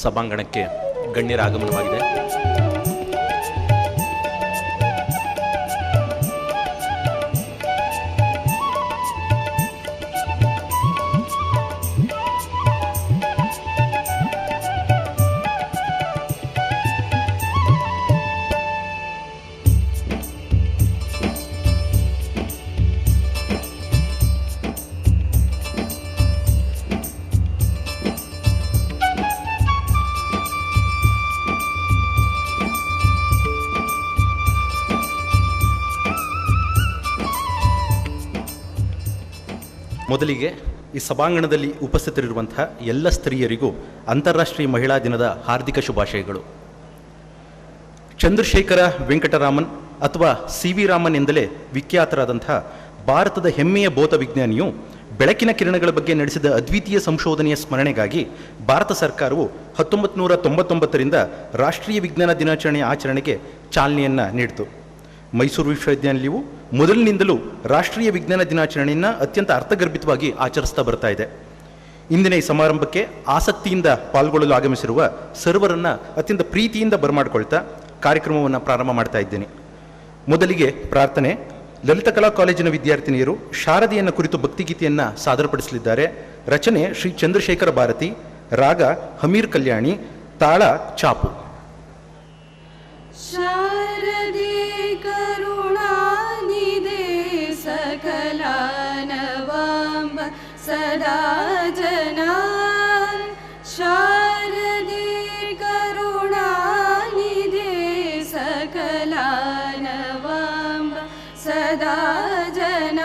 ಸಭಾಂಗಣಕ್ಕೆ ಗಣ್ಯರ ಆಗಮನವಾಗಿದೆ. ಮೊದಲಿಗೆ ಈ ಸಭಾಂಗಣದಲ್ಲಿ ಉಪಸ್ಥಿತರಿರುವಂತಹ ಎಲ್ಲ ಸ್ತ್ರೀಯರಿಗೂ ಅಂತಾರಾಷ್ಟ್ರೀಯ ಮಹಿಳಾ ದಿನದ ಹಾರ್ದಿಕ ಶುಭಾಶಯಗಳು. ಚಂದ್ರಶೇಖರ ವೆಂಕಟರಾಮನ್ ಅಥವಾ ಸಿ ವಿ ರಾಮನ್ ಎಂದಲೇ ವಿಖ್ಯಾತರಾದಂತಹ ಭಾರತದ ಹೆಮ್ಮೆಯ ಭೌತ ವಿಜ್ಞಾನಿಯು ಬೆಳಕಿನ ಕಿರಣಗಳ ಬಗ್ಗೆ ನಡೆಸಿದ ಅದ್ವಿತೀಯ ಸಂಶೋಧನೆಯ ಸ್ಮರಣೆಗಾಗಿ ಭಾರತ ಸರ್ಕಾರವು 1999ರಿಂದ ರಾಷ್ಟ್ರೀಯ ವಿಜ್ಞಾನ ದಿನಾಚರಣೆಯ ಆಚರಣೆಗೆ ಚಾಲನೆಯನ್ನು ನೀಡಿತು. ಮೈಸೂರು ವಿಶ್ವವಿದ್ಯಾನಿಲಯವು ಮೊದಲಿನಿಂದಲೂ ರಾಷ್ಟ್ರೀಯ ವಿಜ್ಞಾನ ದಿನಾಚರಣೆಯನ್ನು ಅತ್ಯಂತ ಅರ್ಥಗರ್ಭಿತವಾಗಿ ಆಚರಿಸ್ತಾ ಬರ್ತಾ ಇದೆ. ಇಂದಿನ ಈ ಸಮಾರಂಭಕ್ಕೆ ಆಸಕ್ತಿಯಿಂದ ಪಾಲ್ಗೊಳ್ಳಲು ಆಗಮಿಸಿರುವ ಸರ್ವರನ್ನು ಅತ್ಯಂತ ಪ್ರೀತಿಯಿಂದ ಬರಮಾಡಿಕೊಳ್ತಾ ಕಾರ್ಯಕ್ರಮವನ್ನು ಪ್ರಾರಂಭ ಮಾಡ್ತಾ ಇದ್ದೇನೆ. ಮೊದಲಿಗೆ ಪ್ರಾರ್ಥನೆ. ಲಲಿತ ಕಲಾ ಕಾಲೇಜಿನ ವಿದ್ಯಾರ್ಥಿನಿಯರು ಶಾರದೆಯನ್ನು ಕುರಿತು ಭಕ್ತಿಗೀತೆಯನ್ನು ಸಾದರಪಡಿಸಲಿದ್ದಾರೆ. ರಚನೆ ಶ್ರೀ ಚಂದ್ರಶೇಖರ ಭಾರತಿ, ರಾಗ ಹಮೀರ್ ಕಲ್ಯಾಣಿ, ತಾಳ ಚಾಪು. ಶಾರದೆ ಕರುಣಾನಿಧೆ ಸಕಲ ನವಾಂಬ ಸದಾ ಜನ. ಶಾರದೆ ಕರುಣಾನಿಧೆ ಸಕಲ ನವಾಂಬ ಸದಾ ಜನ.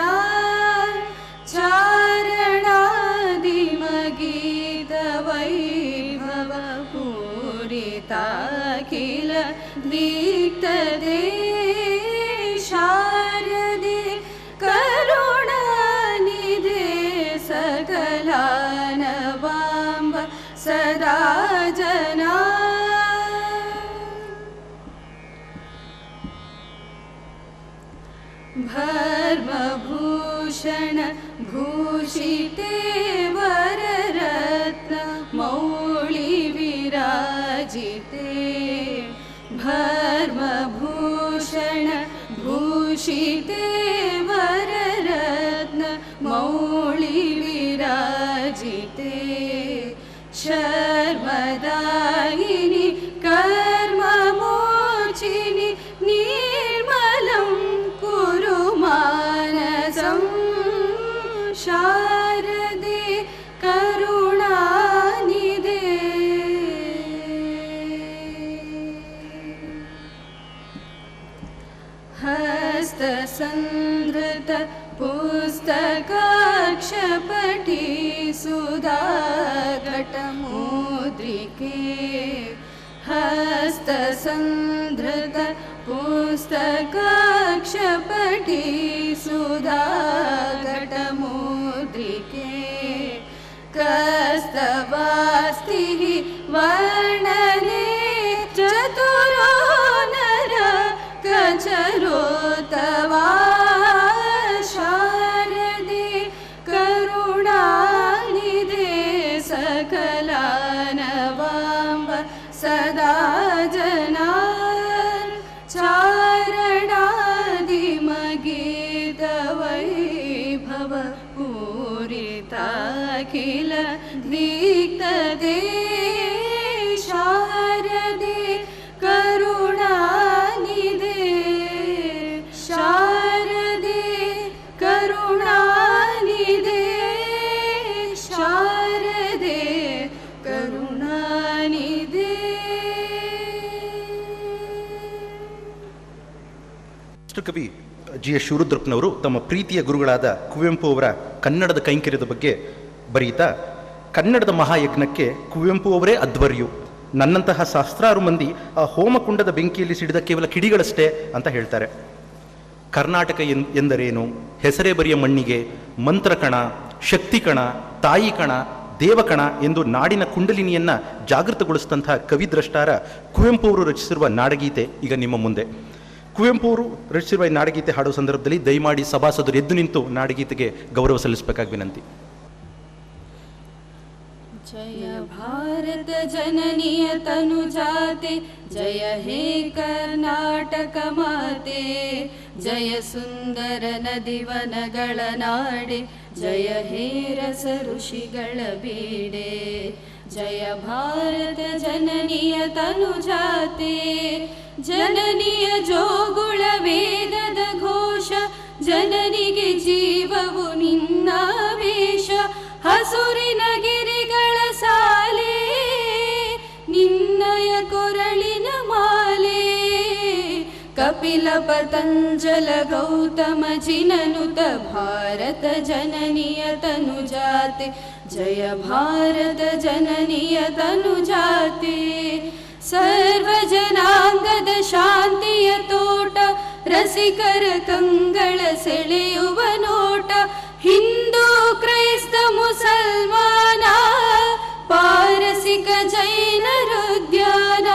ಚಾರಣಾದಿ ಮಗೀತ ವೈಭವ ಪೂರಿತಾಖಿಲ ದೀಕ್ತದೆ. ಶಾರದೆ ಕರುಣಾನಿಧೆ ಸಕಲ ನವಾಂಬ ಸದಾ ಜನ. ಭರ್ಮಭೂಷಣ ಭೂಷಿತೆ ವರರತ್ನ ಮೌಳಿ ವಿರಾಜಿತೆ. ಭರ್ಮಭೂಷಣ ಭೂಷಿತೆ ವರರತ್ನ ಮೌಳಿ ವಿರಾಜಿತೆ. ಶರ್ಮದಾಯಿನಿ ಕರ್ಮ ಮೋಚಿನಿ ನಿರ್ಮಲಂ ಕುರು ಮಾನಸಂ. ಶಾರದೆ ಕರುಣಾನಿಧೆ. ಹಸ್ತಸಂಧೃತ ಪುಸ್ತಕಾಕ್ಷಪಟಿ ಸುಧಾಘಟಮುದ್ರಿಕೆ. ಹಸ್ತಸಂಧೃತ ಪುಸ್ತಕಾಕ್ಷಪಟಿ ಸುಧಾಘಟಮುದ್ರಿಕೆ. ಕಸ್ತವಾಸ್ತಿ ವರ್ಣನೆ ಚತುರೋ ನರ ಕಚರೋತವಾ. ಶಾರದೆ ಕರುಣಾನಿಧೆ ಸಕಲ ನವಾಂಬ ಸದಾ ಜನ. ಚಾರಣಾದಿ ಮಗೀತ ವೈಭವ ಪೂರಿತಾಖಿಲ ದೀಕ್ತದೆ. ಶಾರದೆ ಕರುಣಾನಿಧೆ. ಶಾರದೆ ಕರುಣಾನಿಧೆ. ಶಾರದೆ ಕರುಣಾನಿಧೆ. ಕವಿ ಜಿ ಎಸ್ ಶಿವರುದ್ರಪ್ಪನವರು ತಮ್ಮ ಪ್ರೀತಿಯ ಗುರುಗಳಾದ ಕುವೆಂಪು ಅವರ ಕನ್ನಡದ ಕೈಂಕರ್ಯದ ಬಗ್ಗೆ ಬರೀತಾ, ಕನ್ನಡದ ಮಹಾಯಜ್ಞಕ್ಕೆ ಕುವೆಂಪು ಅವರೇ ಅಧ್ವರ್ಯು. ನನ್ನಂತಹ ಸಹಸ್ರಾರು ಮಂದಿ ಆ ಹೋಮಕುಂಡದ ಬೆಂಕಿಯಲ್ಲಿ ಸಿಡಿದ ಕೇವಲ ಕಿಡಿಗಳಷ್ಟೇ ಅಂತ ಹೇಳ್ತಾರೆ. ಕರ್ನಾಟಕ ಎಂದರೇನು, ಹೆಸರೇ ಬರಿಯ ಮಣ್ಣಿಗೆ, ಮಂತ್ರಕಣ, ಶಕ್ತಿಕಣ, ತಾಯಿ ಕಣ, ದೇವಕಣ ಎಂದು ನಾಡಿನ ಕುಂಡಲಿನಿಯನ್ನು ಜಾಗೃತಗೊಳಿಸಿದಂತಹ ಕವಿದ್ರಷ್ಟಾರ ಕುವೆಂಪು ಅವರು ರಚಿಸಿರುವ ನಾಡಗೀತೆ ಈಗ ನಿಮ್ಮ ಮುಂದೆ. ಕುವೆಂಪು ಅವರು ರಚಿಸಿರುವ ಈ ನಾಡಗೀತೆ ಹಾಡುವ ಸಂದರ್ಭದಲ್ಲಿ ದಯಮಾಡಿ ಸಭಾಸದರು ಎದ್ದು ನಿಂತು ನಾಡಗೀತೆಗೆ ಗೌರವ ಸಲ್ಲಿಸಬೇಕಾಗಿ ವಿನಂತಿ. ಜಯ ಭಾರತ भारत जननीय तनुजाते जय हे कर्नाटक माते जय सुंदर नदिवनಗಳ ನಾಡೆ जय हे रस ऋषिಗಳ ಬೀಡೆ जय भारत जननीय तनुजाते जननीय जोगुಳ ವೇದದ ಘೋಷ ಜನನಿಗೆ ಜೀವವು ನಿನ್ನಾವೇಶ ಹಸುರಿನ ಗಿರಿಗಳ ಸಾಲೆ ನಿನ್ನಯ ಕೊರಳಿನ ಮಾಲೆ ಕಪಿಲ ಪತಂಜಲ ಗೌತಮ ಜಿನನುತ ಭಾರತ ಜನನಿಯ ತನುಜಾತೆ ಜಯ ಭಾರತ ಜನನಿಯ ತನುಜಾತೆ ಸರ್ವ ಜನಾಂಗದ ಶಾಂತಿಯ ತೋಟ ರಸಿಕರ ಕಂಗಳ ಸೆಳೆಯುವ ನೋಟ ಹಿಂದೂ ಕ್ರೈಸ್ತ ಮುಸಲ್ಮಾನ ಪಾರಸಿಕ ಜೈನರುದ್ಯಾನ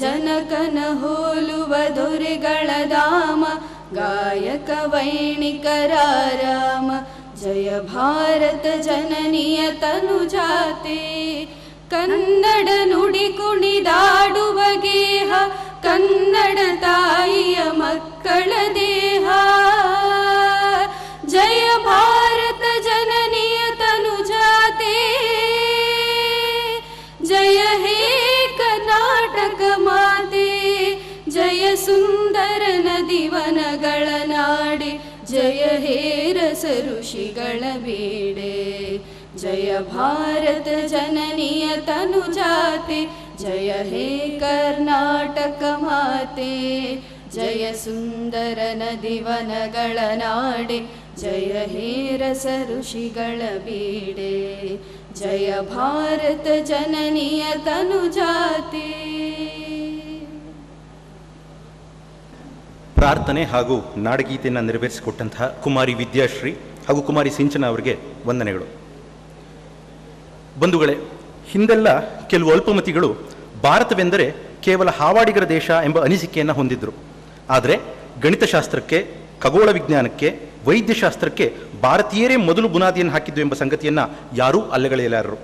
ಜನಕನ ಹೋಲುವ ದೊರೆಗಳ ಧಾಮ ಗಾಯಕ ವೈಣಿಕರ ರಾಮ ಜಯ ಭಾರತ ಜನನಿಯ ತನುಜಾತೆ ಕನ್ನಡ ನುಡಿ ಕುಣಿದಾಡುವ ಗೇಹ ಕನ್ನಡ ತಾಯಿಯ ಮಕ್ಕಳ ದೇಹ ಜಯ ಭಾರತ ಜನನಿಯ ತನುಜಾತೆ ಜಯ ಹೇ ಕರ್ನಾಟಕ ಮಾತೆ ಜಯ ಸುಂದರ ನದಿವನಗಳ ನಾಡೆ ಜಯ ಹೇ ರಸ ಋಷಿಗಳ ಬೀಡೆ जय भारत जननीय तनुजाते जय हे कर्नाटक माते जय सुंदर नदिवनಗಳ ನಾಡೆ जय हे रस ಋಷಿಗಳ ಬೀಡೆ जय भारत जननीय तनुजाते ಪ್ರಾರ್ಥನೆ ಹಾಗೂ ನಾಡಗೀತೆಯನ್ನು ನೆರವೇರಿಸಿಕೊಟ್ಟಂತಹ ಕುಮಾರಿ ವಿದ್ಯಾಶ್ರೀ ಹಾಗೂ ಕುಮಾರಿ ಸಿಂಚನ ಅವರಿಗೆ ವಂದನೆಗಳು. ಬಂಧುಗಳೇ, ಹಿಂದೆಲ್ಲ ಕೆಲವು ಅಲ್ಪಮತಿಗಳು ಭಾರತವೆಂದರೆ ಕೇವಲ ಹಾವಾಡಿಗರ ದೇಶ ಎಂಬ ಅನಿಸಿಕೆಯನ್ನು ಹೊಂದಿದ್ರು. ಆದರೆ ಗಣಿತಶಾಸ್ತ್ರಕ್ಕೆ, ಖಗೋಳ ವಿಜ್ಞಾನಕ್ಕೆ, ವೈದ್ಯಶಾಸ್ತ್ರಕ್ಕೆ ಭಾರತೀಯರೇ ಮೊದಲು ಬುನಾದಿಯನ್ನು ಹಾಕಿದ್ದು ಎಂಬ ಸಂಗತಿಯನ್ನು ಯಾರೂ ಅಲ್ಲಗಳೆಯಲಾರರು.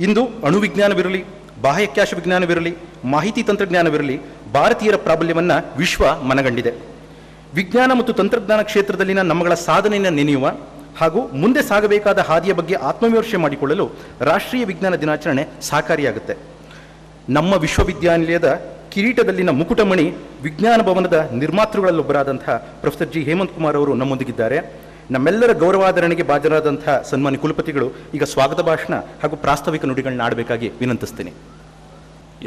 ಇಂದು ಅಣುವಿಜ್ಞಾನವಿರಲಿ, ಬಾಹ್ಯಾಕಾಶ ವಿಜ್ಞಾನವಿರಲಿ, ಮಾಹಿತಿ ತಂತ್ರಜ್ಞಾನವಿರಲಿ, ಭಾರತೀಯರ ಪ್ರಾಬಲ್ಯವನ್ನು ವಿಶ್ವ ಮನಗಂಡಿದೆ. ವಿಜ್ಞಾನ ಮತ್ತು ತಂತ್ರಜ್ಞಾನ ಕ್ಷೇತ್ರದಲ್ಲಿನ ನಮ್ಮಗಳ ಸಾಧನೆಯನ್ನು ನೆನೆಯುವ ಹಾಗೂ ಮುಂದೆ ಸಾಗಬೇಕಾದ ಹಾದಿಯ ಬಗ್ಗೆ ಆತ್ಮವಿಮರ್ಶೆ ಮಾಡಿಕೊಳ್ಳಲು ರಾಷ್ಟ್ರೀಯ ವಿಜ್ಞಾನ ದಿನಾಚರಣೆ ಸಹಕಾರಿಯಾಗುತ್ತೆ. ನಮ್ಮ ವಿಶ್ವವಿದ್ಯಾನಿಲಯದ ಕಿರೀಟದಲ್ಲಿನ ಮುಕುಟಮಣಿ ವಿಜ್ಞಾನ ಭವನದ ನಿರ್ಮಾತೃಗಳಲ್ಲೊಬ್ಬರಾದಂತಹ ಪ್ರೊಫೆಸರ್ ಜಿ ಹೇಮಂತ್ ಕುಮಾರ್ ಅವರು ನಮ್ಮೊಂದಿಗಿದ್ದಾರೆ. ನಮ್ಮೆಲ್ಲರ ಗೌರವಾಧರಣೆಗೆ ಬಾಜರಾದಂತಹ ಸನ್ಮಾನ್ಯ ಕುಲಪತಿಗಳು ಈಗ ಸ್ವಾಗತ ಭಾಷಣ ಹಾಗೂ ಪ್ರಾಸ್ತಾವಿಕ ನುಡಿಗಳನ್ನ ಆಡಬೇಕಾಗಿ ವಿನಂತಿಸ್ತೀನಿ.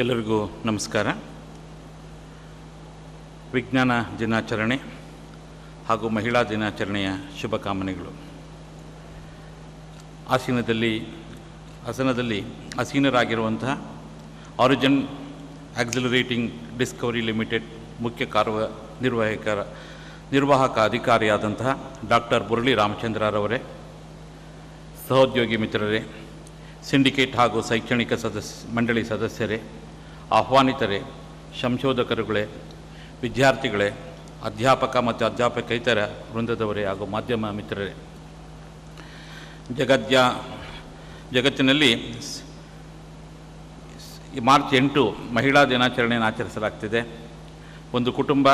ಎಲ್ಲರಿಗೂ ನಮಸ್ಕಾರ. ವಿಜ್ಞಾನ ದಿನಾಚರಣೆ ಹಾಗೂ ಮಹಿಳಾ ದಿನಾಚರಣೆಯ ಶುಭಕಾಮನೆಗಳು. ಹಾಸನದಲ್ಲಿ ಆಸೀನರಾಗಿರುವಂತಹ ಆರಿಜಿನ್ ಆಕ್ಸಿಲರೇಟಿಂಗ್ ಡಿಸ್ಕವರಿ ಲಿಮಿಟೆಡ್ ಮುಖ್ಯ ನಿರ್ವಾಹಕ ಅಧಿಕಾರಿಯಾದಂತಹ ಡಾಕ್ಟರ್ ಮುರಳಿ ರಾಮಚಂದ್ರರವರೇ, ಸಹೋದ್ಯೋಗಿ ಮಿತ್ರರೇ, ಸಿಂಡಿಕೇಟ್ ಹಾಗೂ ಶೈಕ್ಷಣಿಕ ಮಂಡಳಿ ಸದಸ್ಯರೇ, ಆಹ್ವಾನಿತರೇ, ಸಂಶೋಧಕರುಗಳೇ, ವಿದ್ಯಾರ್ಥಿಗಳೇ, ಅಧ್ಯಾಪಕ ಮತ್ತು ಅಧ್ಯಾಪಕೇತರ ವೃಂದದವರೇ ಹಾಗೂ ಮಾಧ್ಯಮ ಮಿತ್ರರೇ, ಜಗತ್ತಿನಲ್ಲಿ ಮಾರ್ಚ್ 8 ಮಹಿಳಾ ದಿನಾಚರಣೆಯನ್ನು ಆಚರಿಸಲಾಗ್ತಿದೆ. ಒಂದು ಕುಟುಂಬ,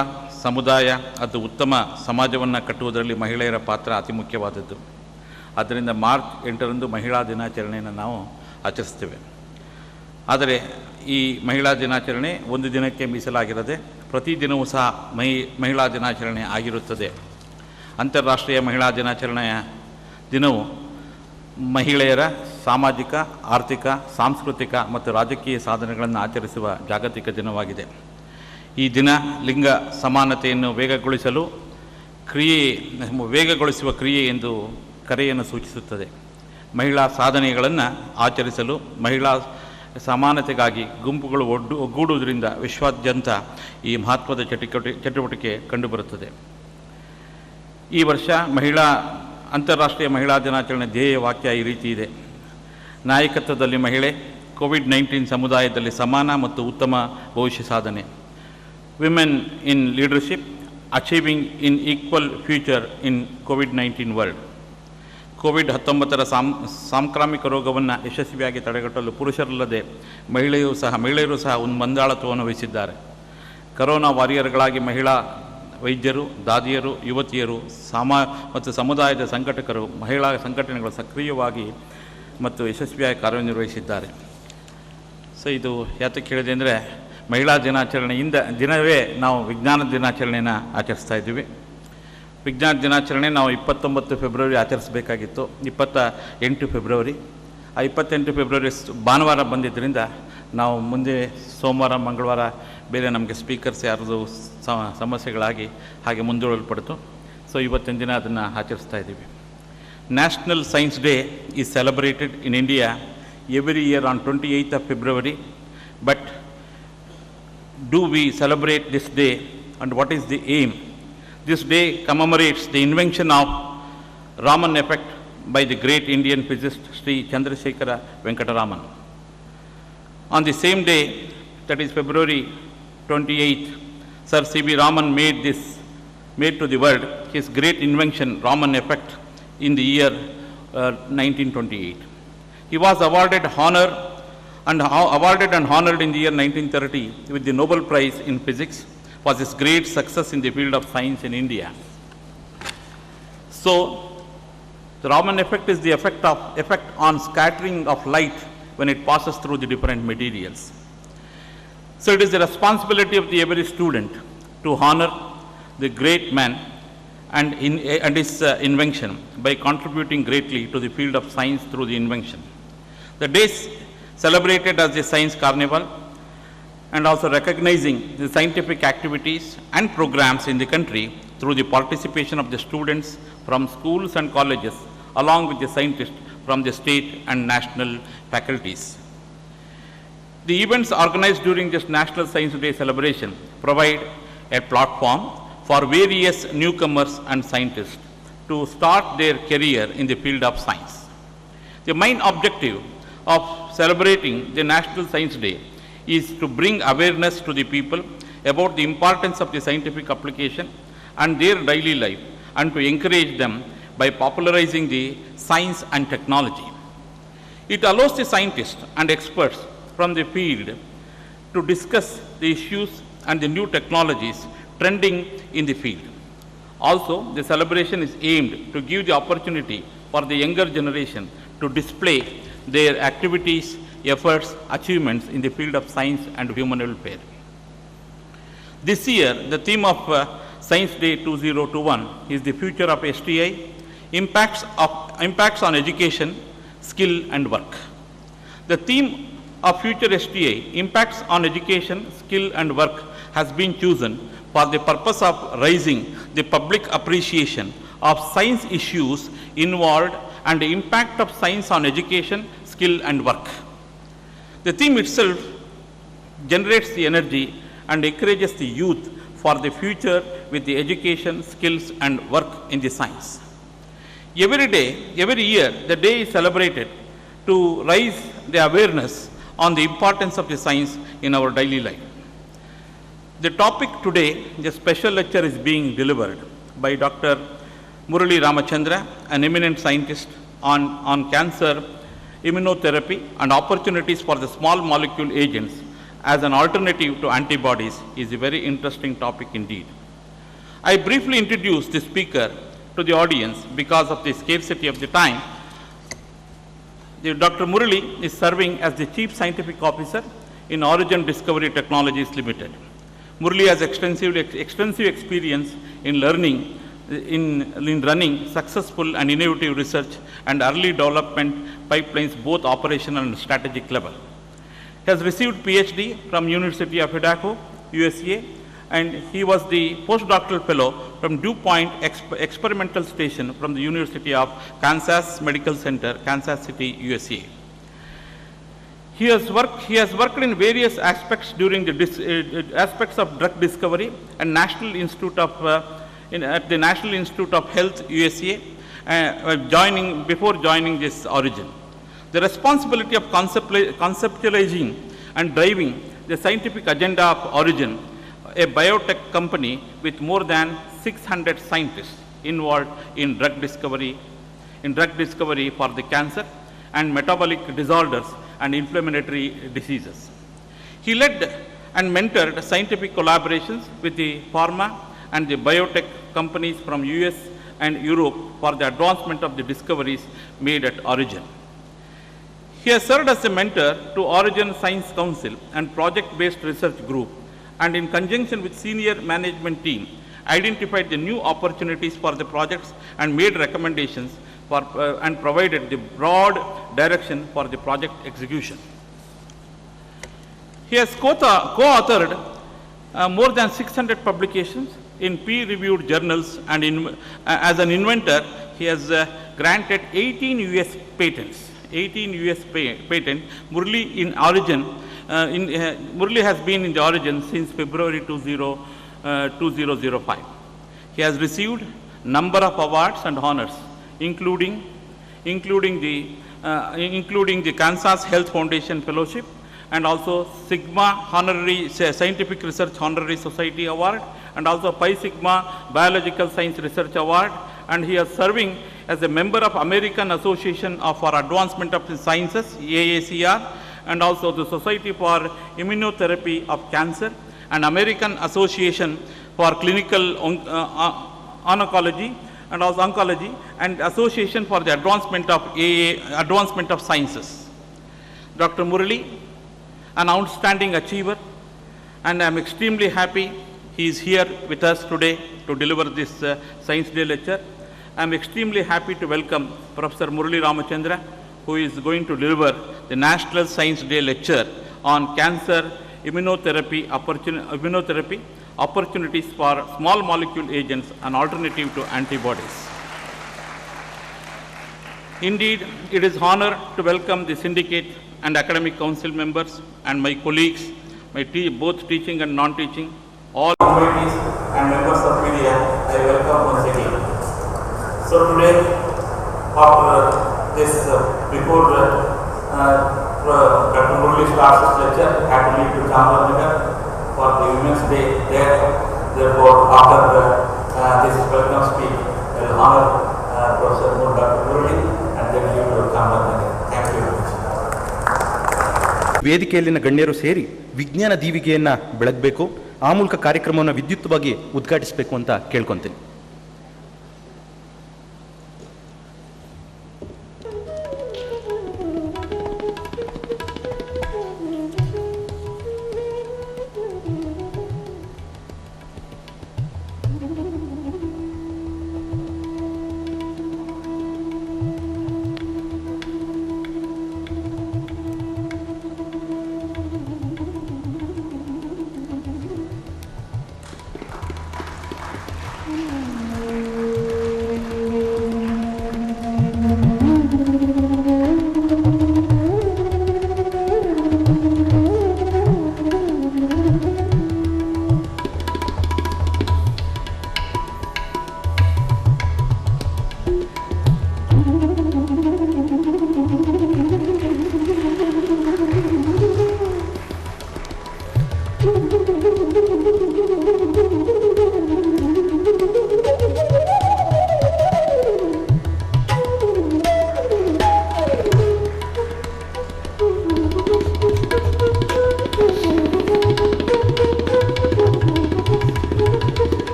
ಸಮುದಾಯ, ಅದು ಉತ್ತಮ ಸಮಾಜವನ್ನು ಕಟ್ಟುವುದರಲ್ಲಿ ಮಹಿಳೆಯರ ಪಾತ್ರ ಅತಿ ಮುಖ್ಯವಾದದ್ದು. ಆದ್ದರಿಂದ ಮಾರ್ಚ್ 8ರಂದು ಮಹಿಳಾ ದಿನಾಚರಣೆಯನ್ನು ನಾವು ಆಚರಿಸ್ತೇವೆ. ಆದರೆ ಈ ಮಹಿಳಾ ದಿನಾಚರಣೆ ಒಂದು ದಿನಕ್ಕೆ ಮೀಸಲಾಗಿರದೆ ಪ್ರತಿದಿನವೂ ಸಹ ಮಹಿಳಾ ದಿನಾಚರಣೆ ಆಗಿರುತ್ತದೆ. ಅಂತಾರಾಷ್ಟ್ರೀಯ ಮಹಿಳಾ ದಿನಾಚರಣೆಯ ದಿನವು ಮಹಿಳೆಯರ ಸಾಮಾಜಿಕ, ಆರ್ಥಿಕ, ಸಾಂಸ್ಕೃತಿಕ ಮತ್ತು ರಾಜಕೀಯ ಸಾಧನೆಗಳನ್ನು ಆಚರಿಸುವ ಜಾಗತಿಕ ದಿನವಾಗಿದೆ. ಈ ದಿನ ಲಿಂಗ ಸಮಾನತೆಯನ್ನು ವೇಗಗೊಳಿಸುವ ಕ್ರಿಯೆ ಎಂದು ಕರೆಯನ್ನು ಸೂಚಿಸುತ್ತದೆ. ಮಹಿಳಾ ಸಾಧನೆಗಳನ್ನು ಆಚರಿಸಲು, ಮಹಿಳಾ ಸಮಾನತೆಗಾಗಿ ಗುಂಪುಗಳು ಒಗ್ಗೂಡುವುದರಿಂದ ವಿಶ್ವಾದ್ಯಂತ ಈ ಮಹತ್ವದ ಚಟುವಟಿಕೆ ಕಂಡುಬರುತ್ತದೆ. ಈ ವರ್ಷ ಅಂತಾರಾಷ್ಟ್ರೀಯ ಮಹಿಳಾ ದಿನಾಚರಣೆ ಧ್ಯೇಯ ವಾಕ್ಯ ಈ ರೀತಿ ಇದೆ: ನಾಯಕತ್ವದಲ್ಲಿ ಮಹಿಳೆ, ಕೋವಿಡ್-19 ಸಮುದಾಯದಲ್ಲಿ ಸಮಾನ ಮತ್ತು ಉತ್ತಮ ಭವಿಷ್ಯ ಸಾಧನೆ. Women in leadership, achieving in equal future in COVID-19 world. COVID-19 ಸಾಂಕ್ರಾಮಿಕ ರೋಗವನ್ನು ಯಶಸ್ವಿಯಾಗಿ ತಡೆಗಟ್ಟಲು ಪುರುಷರಲ್ಲದೆ ಮಹಿಳೆಯರು ಸಹ ಒಂದು ಮುಂದಾಳತ್ವವನ್ನು ವಹಿಸಿದ್ದಾರೆ. ಕರೋನಾ ವಾರಿಯರ್ಗಳಾಗಿ ಮಹಿಳಾ ವೈದ್ಯರು, ದಾದಿಯರು, ಯುವತಿಯರು, ಮತ್ತು ಸಮುದಾಯದ ಸಂಘಟಕರು, ಮಹಿಳಾ ಸಂಘಟನೆಗಳು ಸಕ್ರಿಯವಾಗಿ ಮತ್ತು ಯಶಸ್ವಿಯಾಗಿ ಕಾರ್ಯನಿರ್ವಹಿಸಿದ್ದಾರೆ. ಸೊ ಇದು ಯಾತಕ್ಕೆ ಹೇಳಿದೆ ಅಂದರೆ, ಮಹಿಳಾ ದಿನಾಚರಣೆಯಿಂದ ದಿನವೇ ನಾವು ವಿಜ್ಞಾನ ದಿನಾಚರಣೆಯನ್ನು ಆಚರಿಸ್ತಾ ಇದ್ದೀವಿ. ವಿಜ್ಞಾನ ದಿನಾಚರಣೆ ನಾವು 29 ಫೆಬ್ರವರಿ ಆಚರಿಸಬೇಕಾಗಿತ್ತು, 28 ಫೆಬ್ರವರಿ. ಆ 28 ಫೆಬ್ರವರಿ ಭಾನುವಾರ ಬಂದಿದ್ದರಿಂದ ನಾವು ಮುಂದೆ ಸೋಮವಾರ, ಮಂಗಳವಾರ ಬೇರೆ ನಮಗೆ ಸ್ಪೀಕರ್ಸ್ ಯಾರ್ದು ಸಮಸ್ಯೆಗಳಾಗಿ ಹಾಗೆ ಮುಂದೂಡಲ್ಪಡ್ತು. ಸೊ ಇವತ್ತಿನ ದಿನ ಅದನ್ನು ಆಚರಿಸ್ತಾ ಇದ್ದೀವಿ. National science day is celebrated in India every year on 28th of February. But do we celebrate this day, and what is the aim? This day commemorates the invention of Raman effect by the great Indian physicist Sri Chandrasekhara Venkata Raman. On the same day, that is February 28th, Sir C.V. Raman made to the world his great invention Raman effect in the year 1928. He was awarded and honored in the year 1930 with the Nobel Prize in Physics for his great success in the field of science in India. So, the Raman effect is the effect on scattering of light when it passes through the different materials. So, it is the responsibility of every student to honor the great man and his invention by contributing greatly to the field of science through the invention. The day is celebrated as the Science Carnival, and also recognizing the scientific activities and programs in the country through the participation of the students from schools and colleges, along with the scientists from the state and national faculties. The events organized during this National Science Day celebration provide a platform for various newcomers and scientists to start their career in the field of science. The main objective of celebrating the National Science Day is to bring awareness to the people about the importance of the scientific application and their daily life, and to encourage them by popularizing the science and technology. It allows the scientists and experts from the field to discuss the issues and the new technologies trending in the field. Also, the celebration is aimed to give the opportunity for the younger generation to display their activities, efforts, achievements in the field of science and human welfare. This year, the theme of Science Day 2021 is the future of STI, impacts on education, skill and work. The theme of future STI, impacts on education, skill and work, has been chosen for the purpose of raising the public appreciation of science issues involved and the impact of science on education, skill and work. The theme itself generates the energy and encourages the youth for the future with the education, skills and work in the science. Every year, the day is celebrated to raise the awareness on the importance of the science in our daily life. The topic today, the special lecture is being delivered by Dr. Murali Ramachandra, an eminent scientist on cancer immunotherapy and opportunities for the small molecule agents as an alternative to antibodies is a very interesting topic indeed. I briefly introduce the speaker to the audience because of the scarcity of the time. Dr. Murali is serving as the Chief Scientific Officer in Origin Discovery Technologies Limited. Murali has extensive experience in running successful and innovative research and early development pipelines, both operational and strategic level. He has received PhD from University of Idaho, USA, and he was the postdoctoral fellow from Dew Point Experimental Station from the University of Kansas Medical Center, Kansas City, USA. He has worked in various aspects during the aspects of drug discovery and at the National Institute of Health, USA, before joining this Origin. The responsibility of conceptualizing and driving the scientific agenda of Origin, a biotech company with more than 600 scientists involved in drug discovery, in drug discovery for the cancer and metabolic disorders and inflammatory diseases. He led and mentored scientific collaborations with the pharma and the biotech companies from US and Europe for the advancement of the discoveries made at Origin. He has served as a mentor to Origin Science Council and project-based research group, and in conjunction with senior management team, identified the new opportunities for the projects and made recommendations for, and provided the broad direction for the project execution. He has co-authored more than 600 publications in peer-reviewed journals, and as an inventor, he has granted 18 US patents. 18 US patent. Murli in Origin, Murli has been in the Origin since February 2005. He has received number of awards and honors, including the Kansas Health Foundation Fellowship, and also Sigma Honorary Scientific Research Honorary Society Award, and also Pi Sigma Biological Science Research Award, and he is serving as a member of American Association for Advancement of the Sciences, AACR, and also the Society for Immunotherapy of Cancer, and American Association for Clinical Oncology, and also Oncology, and Association for the Advancement of Sciences. Dr. Murali, an outstanding achiever, and I am extremely happy he is here with us today to deliver this Science Day lecture. I am extremely happy to welcome Professor Murali Ramachandra, who is going to deliver the National Science Day lecture on cancer immunotherapy opportunities for small molecule agents, an alternative to antibodies. Indeed, it is honor to welcome the syndicate and academic council members and my colleagues, both teaching and non-teaching, all committees and members of media. I welcome once again. So today, after this, before Dr. Murali starts his lecture, I have to leave to Chamarnagar for the Women's Day there. Therefore, after this welcome speech, I will honor Professor Dr. Murali and then leave to Chamarnagar. Thank you very much. ವೇದಿಕೆಯಲ್ಲಿನ ಗಣ್ಯರು ಸೇರಿ ವಿಜ್ಞಾನ ದೀವಿಗೆಯನ್ನು ಬೆಳಗಬೇಕು, ಆ ಮೂಲಕ ಕಾರ್ಯಕ್ರಮವನ್ನು ವಿದ್ಯುಕ್ತವಾಗಿ ಉದ್ಘಾಟಿಸಬೇಕು ಅಂತ ಕೇಳ್ಕೊತೀನಿ.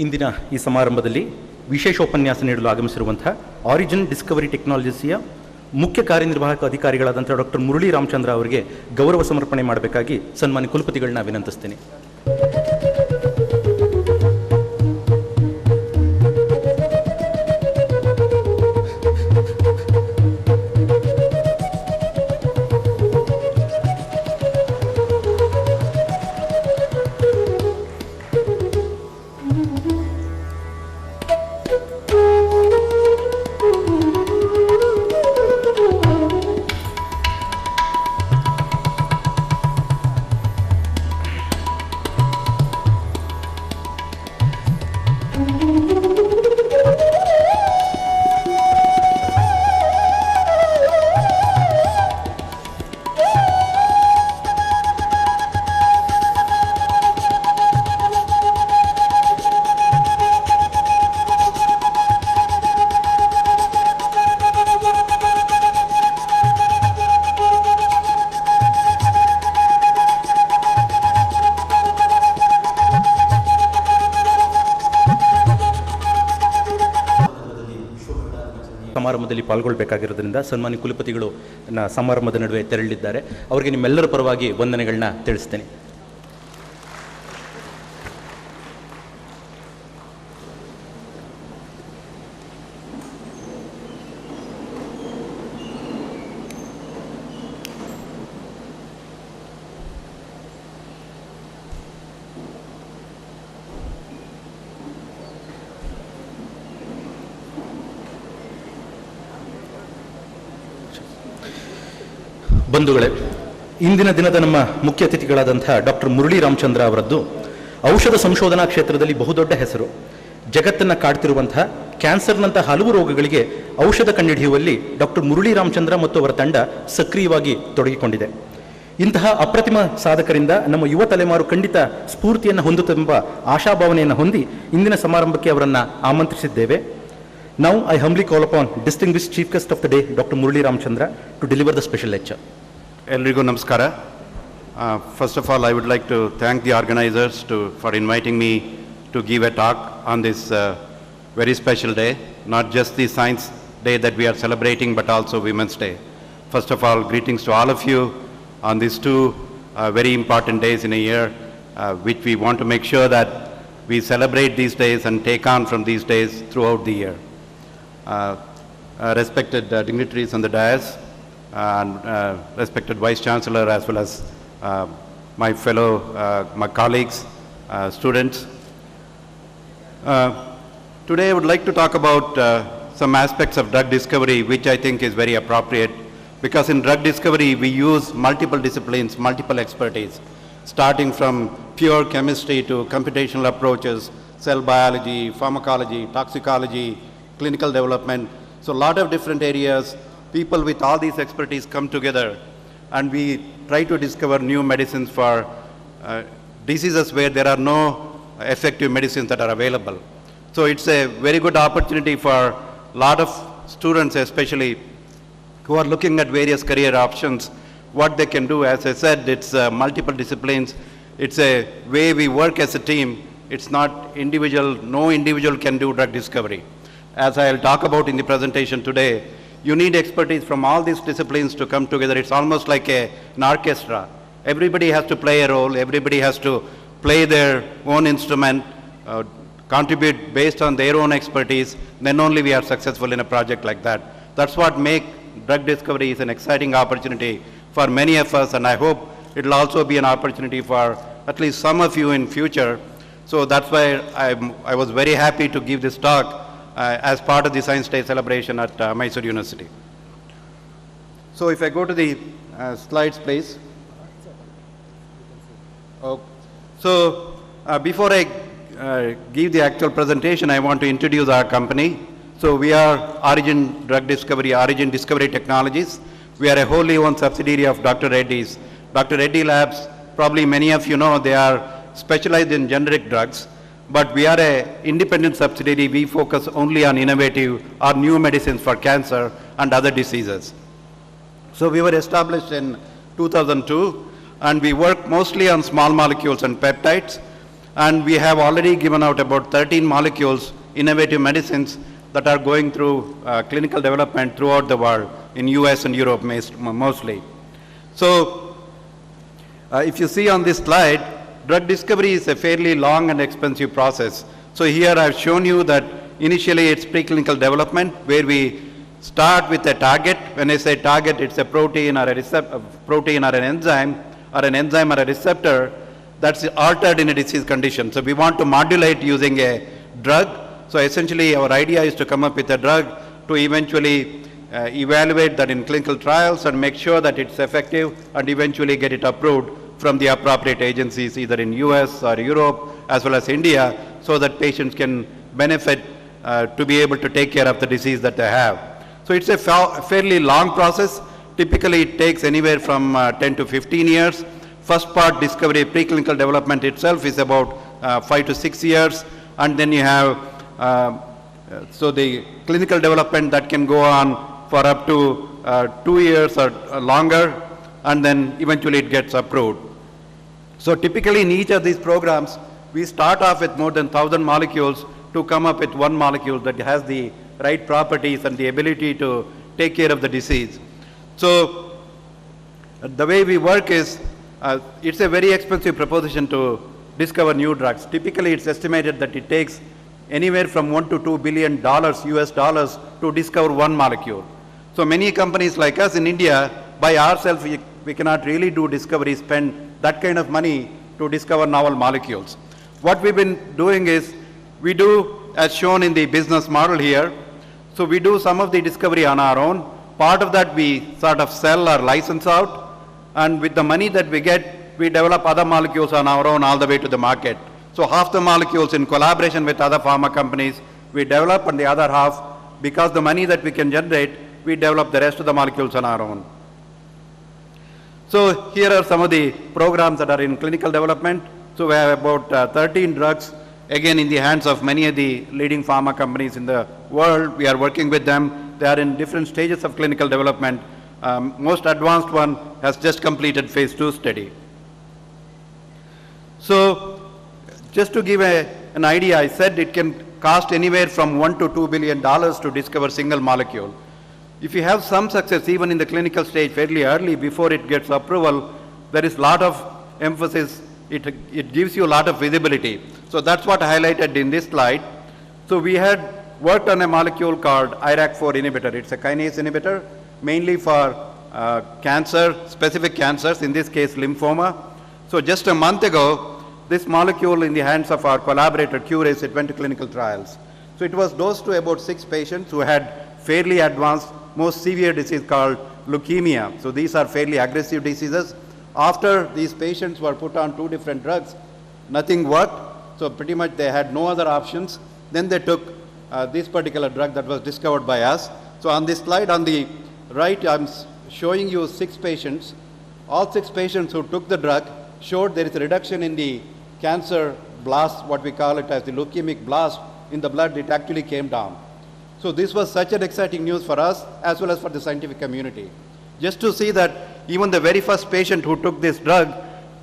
ಇಂದಿನ ಈ ಸಮಾರಂಭದಲ್ಲಿ ವಿಶೇಷೋಪನ್ಯಾಸ ನೀಡಲು ಆಗಮಿಸಿರುವಂತಹ ಆರಿಜಿನ್ ಡಿಸ್ಕವರಿ ಟೆಕ್ನಾಲಜೀಸಿಯ ಮುಖ್ಯ ಕಾರ್ಯನಿರ್ವಾಹಕ ಅಧಿಕಾರಿಗಳಾದಂಥ ಡಾಕ್ಟರ್ ಮುರಳಿ ರಾಮಚಂದ್ರ ಅವರಿಗೆ ಗೌರವ ಸಮರ್ಪಣೆ ಮಾಡಬೇಕಾಗಿ ಸನ್ಮಾನ್ಯ ಕುಲಪತಿಗಳನ್ನ ವಿನಂತಿಸ್ತೇನೆ. ಸಮಾರಂಭದಲ್ಲಿ ಪಾಲ್ಗೊಳ್ಳಬೇಕಾಗಿರೋದ್ರಿಂದ ಸನ್ಮಾನ್ಯ ಕುಲಪತಿಗಳು ಸಮಾರಂಭದ ನಡುವೆ ತೆರಳಿದ್ದಾರೆ. ಅವರಿಗೆ ನಿಮ್ಮೆಲ್ಲರ ಪರವಾಗಿ ವಂದನೆಗಳನ್ನ ತಿಳಿಸ್ತೇನೆ. ಬಂಧುಗಳೇ, ಇಂದಿನ ದಿನದ ನಮ್ಮ ಮುಖ್ಯ ಅತಿಥಿಗಳಾದಂಥ ಡಾಕ್ಟರ್ ಮುರಳಿ ರಾಮಚಂದ್ರ ಅವರದ್ದು ಔಷಧ ಸಂಶೋಧನಾ ಕ್ಷೇತ್ರದಲ್ಲಿ ಬಹುದೊಡ್ಡ ಹೆಸರು. ಜಗತ್ತನ್ನು ಕಾಡ್ತಿರುವಂತಹ ಕ್ಯಾನ್ಸರ್ನಂಥ ಹಲವು ರೋಗಗಳಿಗೆ ಔಷಧ ಕಂಡುಹಿಡಿಯುವಲ್ಲಿ ಡಾಕ್ಟರ್ ಮುರಳಿ ರಾಮಚಂದ್ರ ಮತ್ತು ಅವರ ತಂಡ ಸಕ್ರಿಯವಾಗಿ ತೊಡಗಿಕೊಂಡಿದೆ. ಇಂತಹ ಅಪ್ರತಿಮ ಸಾಧಕರಿಂದ ನಮ್ಮ ಯುವ ತಲೆಮಾರು ಖಂಡಿತ ಸ್ಫೂರ್ತಿಯನ್ನು ಹೊಂದುತ್ತೆಂಬ ಆಶಾಭಾವನೆಯನ್ನು ಹೊಂದಿ ಇಂದಿನ ಸಮಾರಂಭಕ್ಕೆ ಅವರನ್ನು ಆಮಂತ್ರಿಸಿದ್ದೇವೆ. Now I humbly call upon distinguished chief guest of the day, Dr. Murali Ramchandra, to deliver the special lecture. Elrigo Namaskara. First of all, I would like to thank the organizers for inviting me to give a talk on this very special day, not just the Science Day that we are celebrating, but also Women's Day. First of all, greetings to all of you on these two very important days in a year, which we want to make sure that we celebrate these days and take on from these days throughout the year. Respected dignitaries on the dais, and respected Vice Chancellor, as well as my fellow, my colleagues, students. Today I would like to talk about some aspects of drug discovery, which I think is very appropriate, because in drug discovery we use multiple disciplines, multiple expertise, starting from pure chemistry to computational approaches, cell biology, pharmacology, toxicology, clinical development. So a lot of different areas, people with all these expertise come together and we try to discover new medicines for diseases where there are no effective medicines that are available. So it's a very good opportunity for a lot of students, especially who are looking at various career options, what they can do. As I said, it's multiple disciplines. It's a way we work as a team. It's not individual, no individual can do drug discovery. As I'll talk about in the presentation today, you need expertise from all these disciplines to come together. It's almost like an orchestra. Everybody has to play a role, everybody has to play their own instrument, contribute based on their own expertise, then only we are successful in a project like that. That's what makes drug discovery is an exciting opportunity for many of us, and I hope it will also be an opportunity for at least some of you in future. So that's why I was very happy to give this talk as part of the Science Day celebration at Mysore University. So if I go to the slides, please. Oh. So before I give the actual presentation, I want to introduce our company. So we are Origin Drug Discovery, Origin Discovery Technologies. We are a wholly owned subsidiary of Dr. Reddy's. Dr. Reddy Labs, probably many of you know, they are specialized in generic drugs. But we are an independent subsidiary. We focus only on innovative or new medicines for cancer and other diseases. So we were established in 2002, and we work mostly on small molecules and peptides. And we have already given out about 13 molecules, innovative medicines, that are going through clinical development throughout the world, in US and Europe mostly. So if you see on this slide, drug discovery is a fairly long and expensive process. So here I've shown you that initially it's preclinical development where we start with a target. When I say target, it's a protein or an enzyme or a receptor that's altered in a disease condition. So we want to modulate using a drug. So essentially our idea is to come up with a drug to eventually evaluate that in clinical trials and make sure that it's effective and eventually get it approved from the appropriate agencies either in US or Europe as well as India, so that patients can benefit to be able to take care of the disease that they have. So it's a fairly long process. Typically it takes anywhere from 10 to 15 years. First part, discovery, preclinical development itself is about 5 to 6 years, and then you have so the clinical development that can go on for up to 2 years or longer, and then eventually it gets approved. So typically in each of these programs, we start off with more than 1,000 molecules to come up with one molecule that has the right properties and the ability to take care of the disease. So the way we work is, it's a very expensive proposition to discover new drugs. Typically, it's estimated that it takes anywhere from $1 to $2 billion US dollars to discover one molecule. So many companies like us in India, by ourselves, we cannot really do discovery, spend that kind of money to discover novel molecules. What we've been doing is, we do, as shown in the business model here, so we do some of the discovery on our own. Part of that we sort of sell or license out, and with the money that we get, we develop other molecules on our own all the way to the market. So half the molecules in collaboration with other pharma companies we develop, and the other half, because the money that we can generate, we develop the rest of the molecules on our own. So here are some of the programs that are in clinical development. So we have about 13 drugs, again in the hands of many of the leading pharma companies in the world. We are working with them. They are in different stages of clinical development. Most advanced one has just completed phase 2 study. So just to give an idea, I said it can cost anywhere from $1 to $2 billion to discover single molecule. If you have some success even in the clinical stage fairly early before it gets approval, there is a lot of emphasis. It gives you a lot of visibility. So that's what I highlighted in this slide. So we had worked on a molecule called IRAK4 inhibitor. It's a kinase inhibitor, mainly for cancer, specific cancers, in this case lymphoma. So just a month ago, this molecule in the hands of our collaborator Curis, it went to clinical trials. So it was dosed to about 6 patients who had fairly advanced, most severe disease called leukemia. So these are fairly aggressive diseases. After these patients were put on 2 different drugs, nothing worked. So pretty much they had no other options. Then they took this particular drug that was discovered by us. So on this slide on the right, I'm showing you 6 patients. All 6 patients who took the drug showed there is a reduction in the cancer blast, what we call it as the leukemic blast in the blood. It actually came down. So this was such an exciting news for us as well as for the scientific community. Just to see that even the very first patient who took this drug,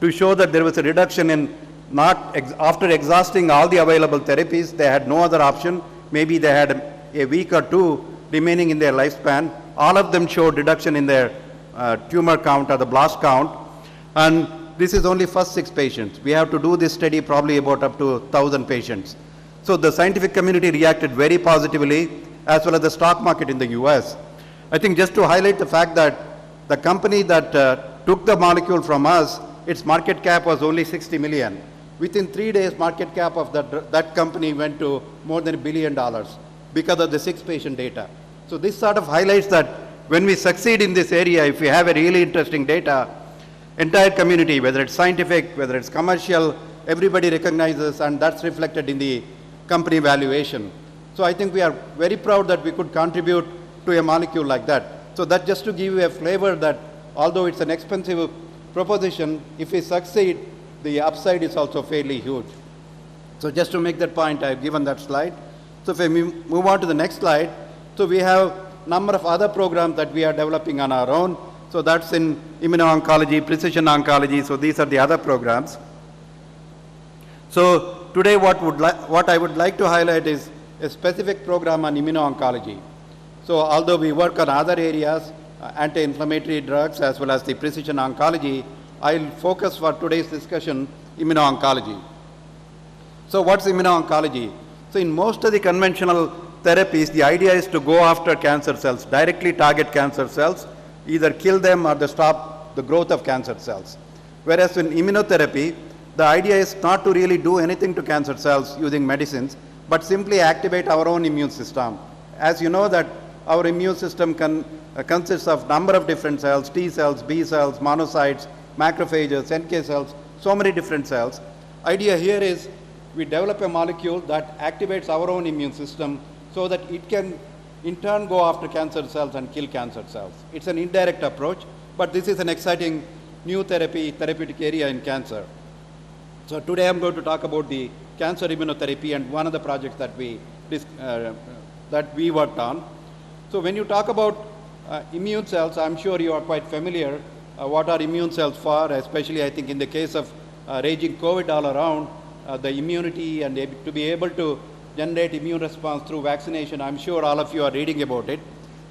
to show that there was a reduction in after exhausting all the available therapies, they had no other option. Maybe they had a week or 2 remaining in their lifespan. All of them showed reduction in their tumor count or the blast count. And this is only first 6 patients. We have to do this study probably about up to 1,000 patients. So the scientific community reacted very positively, as well as the stock market in the US. I think just to highlight the fact that the company that took the molecule from us, its market cap was only 60 million. Within 3 days, market cap of that company went to more than $1 billion because of the 6-patient data. So this sort of highlights that when we succeed in this area, if we have a really interesting data, entire community, whether it's scientific, whether it's commercial, everybody recognizes, and that's reflected in the company valuation. So I think we are very proud that we could contribute to a molecule like that. So that just to give you a flavor that although it's an expensive proposition, if we succeed, the upside is also fairly huge. So just to make that point, I've given that slide. So if we move on to the next slide, so we have a number of other programs that we are developing on our own. So that's in immuno-oncology, precision oncology. So these are the other programs. So today what I would like to highlight is a specific program on immuno-oncology. So although we work on other areas, anti-inflammatory drugs as well as the precision oncology, I'll focus for today's discussion immuno-oncology. So what's immuno-oncology? So in most of the conventional therapies, the idea is to go after cancer cells, directly target cancer cells, either kill them or to stop the growth of cancer cells. Whereas in immunotherapy, the idea is not to really do anything to cancer cells using medicines, but simply activate our own immune system. As you know that our immune system consists of number of different cells, T cells, B cells, monocytes, macrophages, NK cells, so many different cells. Idea here is we develop a molecule that activates our own immune system so that it can in turn go after cancer cells and kill cancer cells. It's an indirect approach, but this is an exciting new therapeutic area in cancer. So today I'm going to talk about the cancer immunotherapy and one of the projects that we worked on. So when you talk about immune cells, I'm sure you are quite familiar what are immune cells for, especially I think in the case of raging COVID all around, the immunity and to be able to generate immune response through vaccination. I'm sure all of you are reading about it.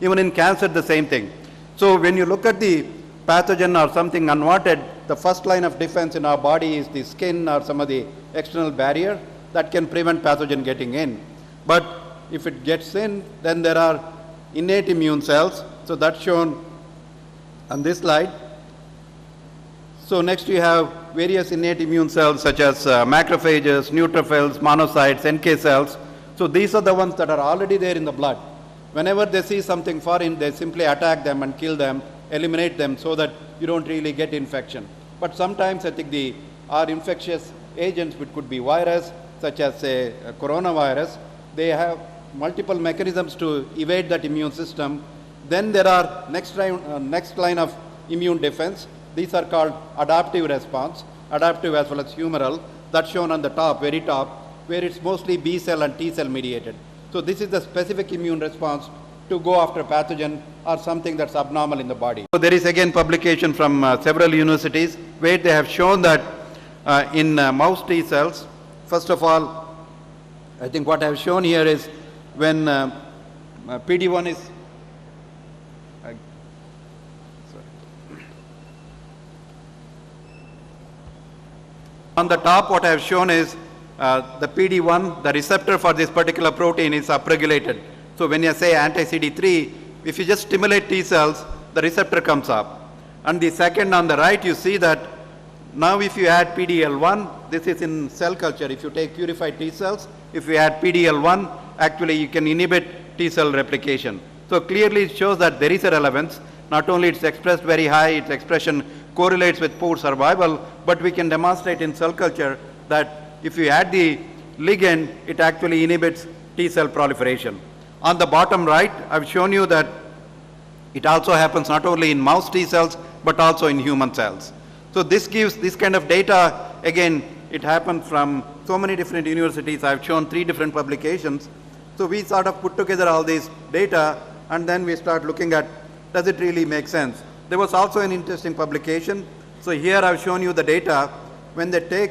Even in cancer, the same thing. So when you look at the pathogen or something unwanted, the first line of defense in our body is the skin or some of the external barrier that can prevent pathogen getting in. But if it gets in, then there are innate immune cells. So that's shown on this slide. So next you have various innate immune cells such as macrophages, neutrophils, monocytes, NK cells. So these are the ones that are already there in the blood. Whenever they see something foreign, they simply attack them and kill them, eliminate them so that you don't really get infection. But sometimes I think our infectious agents, which could be virus, such as a coronavirus, they have multiple mechanisms to evade that immune system. Then there are next line of immune defense. These are called adaptive response, adaptive as well as humoral. That's shown on the top, very top, where it's mostly B cell and T cell mediated. So this is the specific immune response to go after pathogen or something that's abnormal in the body. So there is again publication from several universities where they have shown that in mouse T cells, first of all, I think what I have shown here is when PD-1 is, on the top what I have shown is the PD-1, the receptor for this particular protein is upregulated. So when you say anti-CD3, if you just stimulate T cells, the receptor comes up. And the second on the right, you see that now if you add PD-L1, this is in cell culture, if you take purified T cells, if you add PD-L1, actually you can inhibit T cell replication. So clearly it shows that there is a relevance. Not only it's expressed very high, its expression correlates with poor survival, but we can demonstrate in cell culture that if you add the ligand, it actually inhibits T cell proliferation. On the bottom right, I've shown you that it also happens not only in mouse T cells, but also in human cells. So this gives this kind of data, again, it happens from so many different universities. I've shown 3 different publications. So we sort of put together all these data, and then we start looking at, does it really make sense? There was also an interesting publication. So here I've shown you the data. When they take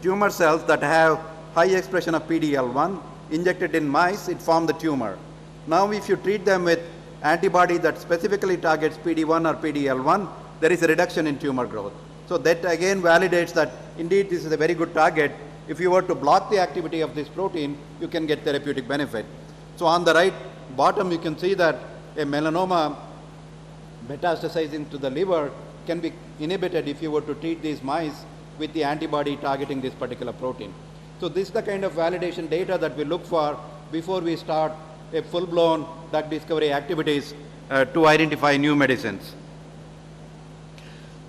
tumor cells that have high expression of PD-L1, injected in mice, it formed the tumor. Now if you treat them with antibody that specifically targets PD-1 or PD-L1, there is a reduction in tumor growth. So that again validates that indeed this is a very good target. If you were to block the activity of this protein, you can get therapeutic benefit. So on the right bottom, you can see that a melanoma metastasizing to the liver can be inhibited if you were to treat these mice with the antibody targeting this particular protein. So this is the kind of validation data that we look for before we start a full-blown drug discovery activities to identify new medicines.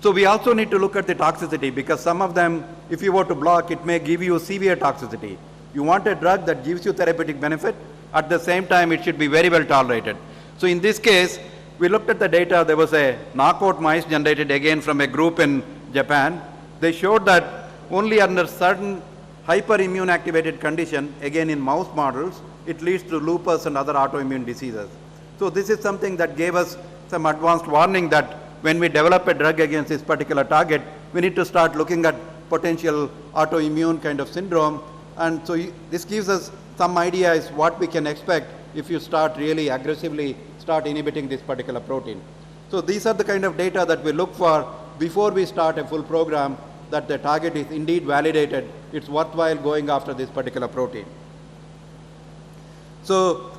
So we also need to look at the toxicity, because some of them, if you were to block, it may give you severe toxicity. You want a drug that gives you therapeutic benefit, at the same time it should be very well tolerated. So in this case, we looked at the data. There was a knockout mice generated again from a group in Japan. They showed that only under certain hyperimmune activated condition, again in mouse models, it leads to lupus and other autoimmune diseases. So this is something that gave us some advanced warning that when we develop a drug against this particular target, we need to start looking at potential autoimmune kind of syndrome. And so this gives us some idea is what we can expect if you start really aggressively start inhibiting this particular protein. So these are the kind of data that we look for before we start a full program, that the target is indeed validated, it's worthwhile going after this particular protein. So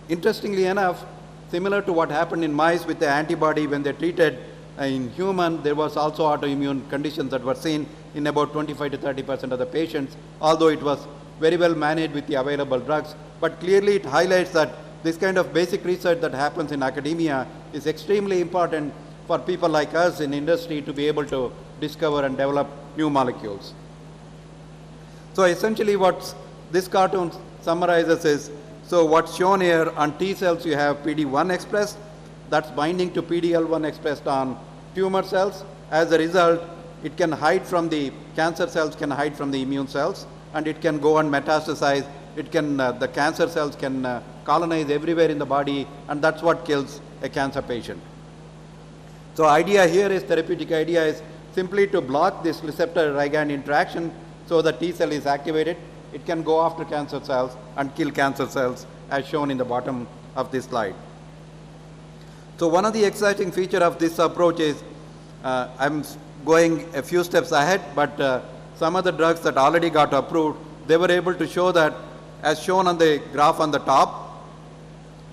interestingly enough, similar to what happened in mice with the antibody when they treated in human, there was also autoimmune conditions that were seen in about 25 to 30% of the patients, although it was very well managed with the available drugs. But clearly it highlights that this kind of basic research that happens in academia is extremely important for people like us in industry to be able to discover and develop new molecules. So essentially what this cartoon summarizes is, so what's shown here on T cells, you have PD-1 expressed, that's binding to PD-L1 expressed on tumor cells. As a result, it can hide from the cancer cells, can hide from the immune cells, and it can go and metastasize. It can, the cancer cells can colonize everywhere in the body, and that's what kills a cancer patient. So idea here is, therapeutic idea is simply to block this receptor ligand interaction so the T cell is activated. it can go after cancer cells and kill cancer cells, as shown in the bottom of this slide. So one of the exciting features of this approach is, I'm going a few steps ahead, but some of the drugs that already got approved, they were able to show that, as shown on the graph on the top,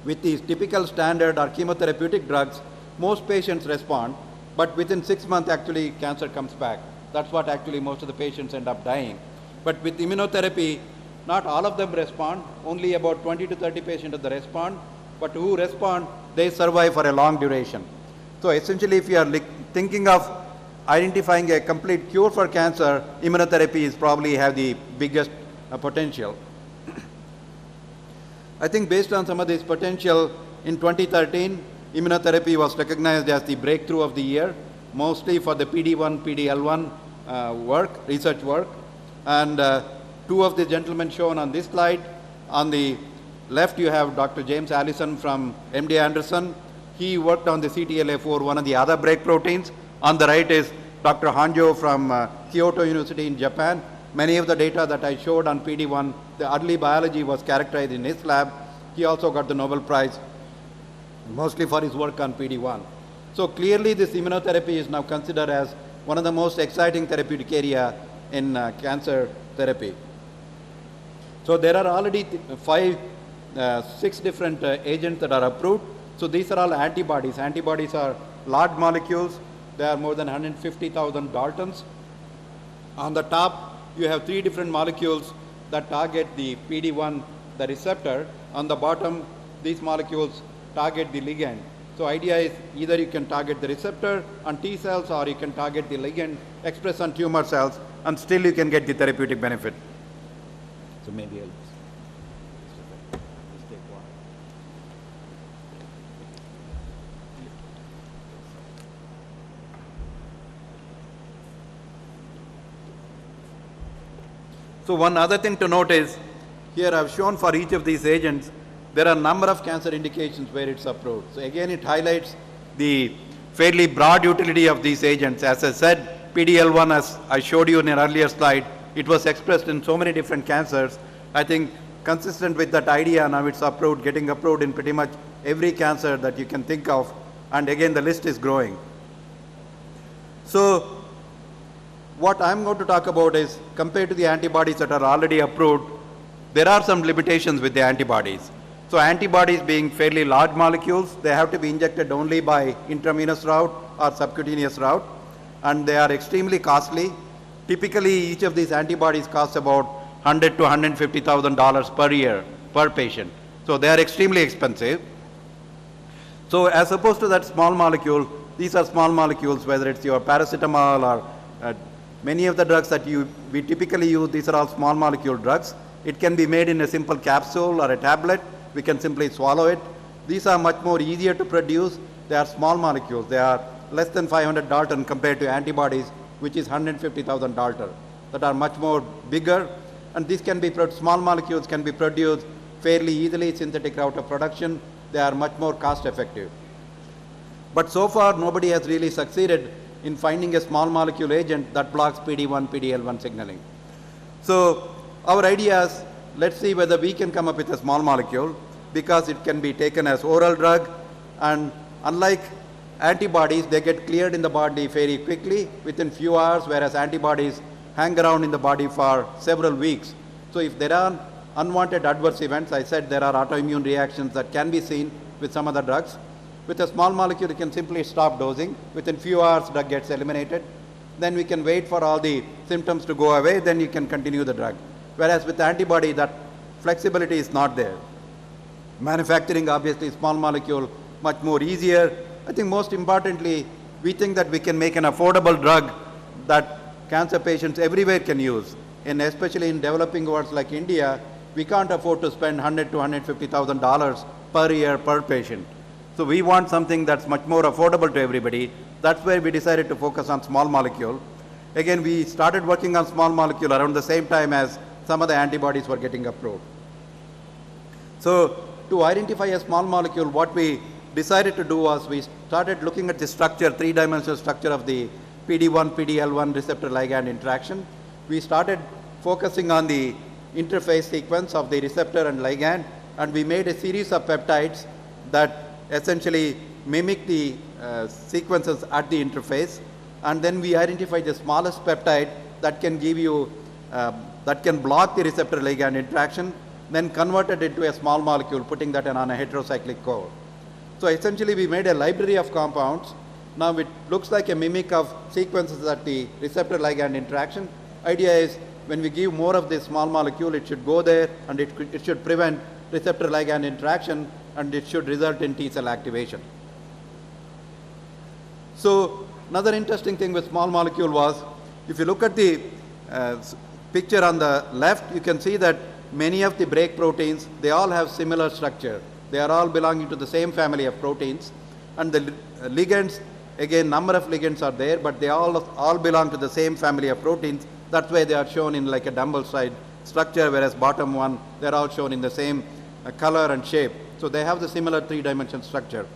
with these typical standard or chemotherapeutic drugs, most patients respond, but within 6 months actually cancer comes back. That's what actually most of the patients end up dying. But with immunotherapy, not all of them respond, only about 20 to 30 patients of the respond, but who respond, they survive for a long duration. So essentially, if you are thinking of identifying a complete cure for cancer, immunotherapy is probably have the biggest potential. I think based on some of this potential, in 2013, immunotherapy was recognized as the breakthrough of the year, mostly for the PD-1, PD-L1 research work. And two of the gentlemen shown on this slide. On the left, you have Dr. James Allison from MD Anderson. He worked on the CTLA4, one of the other break proteins. On the right is Dr. Hanjo from Kyoto University in Japan. Many of the data that I showed on PD-1, the early biology was characterized in his lab. He also got the Nobel Prize, mostly for his work on PD-1. So clearly this immunotherapy is now considered as one of the most exciting therapeutic area in cancer therapy. So there are already 6 different agents that are approved. So these are all antibodies. Antibodies are large molecules. There are more than 150,000 Daltons. On the top, you have 3 different molecules that target the PD-1, the receptor. On the bottom, these molecules target the ligand. So idea is either you can target the receptor on T cells or you can target the ligand expressed on tumor cells, and still you can get the therapeutic benefit. So maybe I'll just take one. So one other thing to note is, here I've shown for each of these agents, there are a number of cancer indications where it's approved. So again, it highlights the fairly broad utility of these agents. As I said, PD-L1, as I showed you in an earlier slide, it was expressed in so many different cancers. I think consistent with that idea, now it's approved, getting approved in pretty much every cancer that you can think of. And again, the list is growing. So what I'm going to talk about is, compared to the antibodies that are already approved, there are some limitations with the antibodies. So antibodies being fairly large molecules, they have to be injected only by intravenous route or subcutaneous route, and they are extremely costly. Typically, each of these antibodies costs about $100,000 to $150,000 per year per patient. So they are extremely expensive. So as opposed to that small molecule, these are small molecules, whether it's your paracetamol or many of the drugs that we typically use, these are all small molecule drugs. It can be made in a simple capsule or a tablet. We can simply swallow it. These are much more easier to produce. They are small molecules. They are less than 500 Dalton compared to antibodies, which is 150,000 Dalton, that are much more bigger. And these can be, small molecules can be produced fairly easily, synthetic route of production. They are much more cost effective. But so far, nobody has really succeeded in finding a small molecule agent that blocks PD-1, PD-L1 signaling. So our idea is, let's see whether we can come up with a small molecule, because it can be taken as oral drug, and unlike antibodies, they get cleared in the body very quickly within few hours, whereas antibodies hang around in the body for several weeks. So if there are unwanted adverse events, I said there are autoimmune reactions that can be seen with some of the drugs. With a small molecule, you can simply stop dosing. Within few hours, drug gets eliminated. Then we can wait for all the symptoms to go away, then you can continue the drug. Whereas with antibody, that flexibility is not there. Manufacturing, obviously, small molecule, much more easier. I think most importantly, we think that we can make an affordable drug that cancer patients everywhere can use. And especially in developing worlds like India, we can't afford to spend $100,000 to $150,000 per year per patient. So we want something that's much more affordable to everybody. That's where we decided to focus on small molecule. Again, we started working on small molecule around the same time as some of the antibodies were getting approved. So to identify a small molecule, what we decided to do was we started looking at the structure, 3-dimensional structure of the PD-1, PD-L1 receptor ligand interaction. We started focusing on the interface sequence of the receptor and ligand, and we made a series of peptides that essentially mimic the sequences at the interface, and then we identified the smallest peptide that can give you, that can block the receptor ligand interaction, then converted it to a small molecule, putting that on a heterocyclic core. So essentially we made a library of compounds. Now it looks like a mimic of sequences at the receptor ligand interaction. Idea is when we give more of this small molecule, it should go there and it should prevent receptor ligand interaction, and it should result in T cell activation. So another interesting thing with small molecule was, if you look at the picture on the left, you can see that many of the break proteins, they all have similar structure. They are all belonging to the same family of proteins, and the ligands, again, number of ligands are there, but they all belong to the same family of proteins. That's why they are shown in like a dumbbell side structure, whereas bottom one, they're all shown in the same color and shape. So they have the similar three-dimensional structure.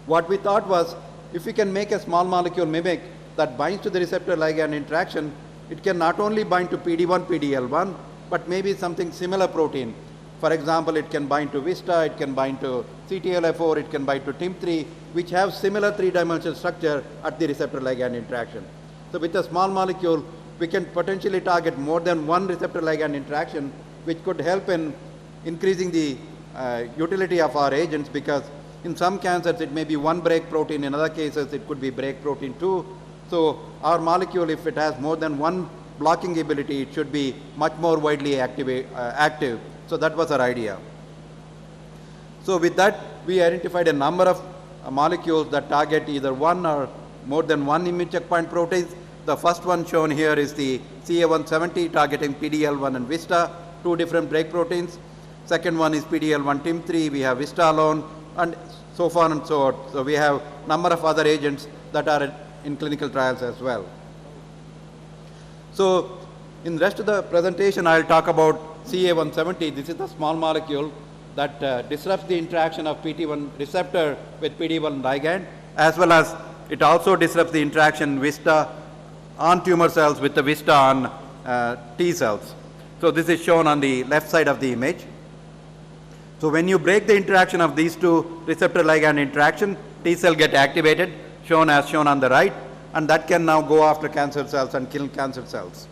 What we thought was, if we can make a small molecule mimic that binds to the receptor ligand interaction, it can not only bind to PD1, PDL1, but maybe something similar protein. For example, it can bind to VISTA, it can bind to CTLA4, it can bind to TIM3, which have similar three-dimensional structure at the receptor ligand interaction. So with a small molecule, we can potentially target more than one receptor ligand interaction, which could help in increasing the utility of our agents, because in some cancers it may be one break protein, in other cases it could be break protein 2. So our molecule, if it has more than one blocking ability, it should be much more widely active. So that was our idea. So with that, we identified a number of molecules that target either one or more than one immune checkpoint proteins. The first one shown here is the CA170 targeting PDL1 and VISTA, two different break proteins. Second one is PDL1 TIM3, we have VISTA alone, and so on and so on. So we have a number of other agents that are in clinical trials as well. So in the rest of the presentation, I'll talk about CA170. This is the small molecule that disrupts the interaction of PT1 receptor with PD1 ligand, as well as it also disrupts the interaction VISTA on tumor cells with the VISTA on T cells. So this is shown on the left side of the image. So when you break the interaction of these two receptor ligand interaction, T cell get activated, shown on the right, and that can now go after cancer cells and kill cancer cells.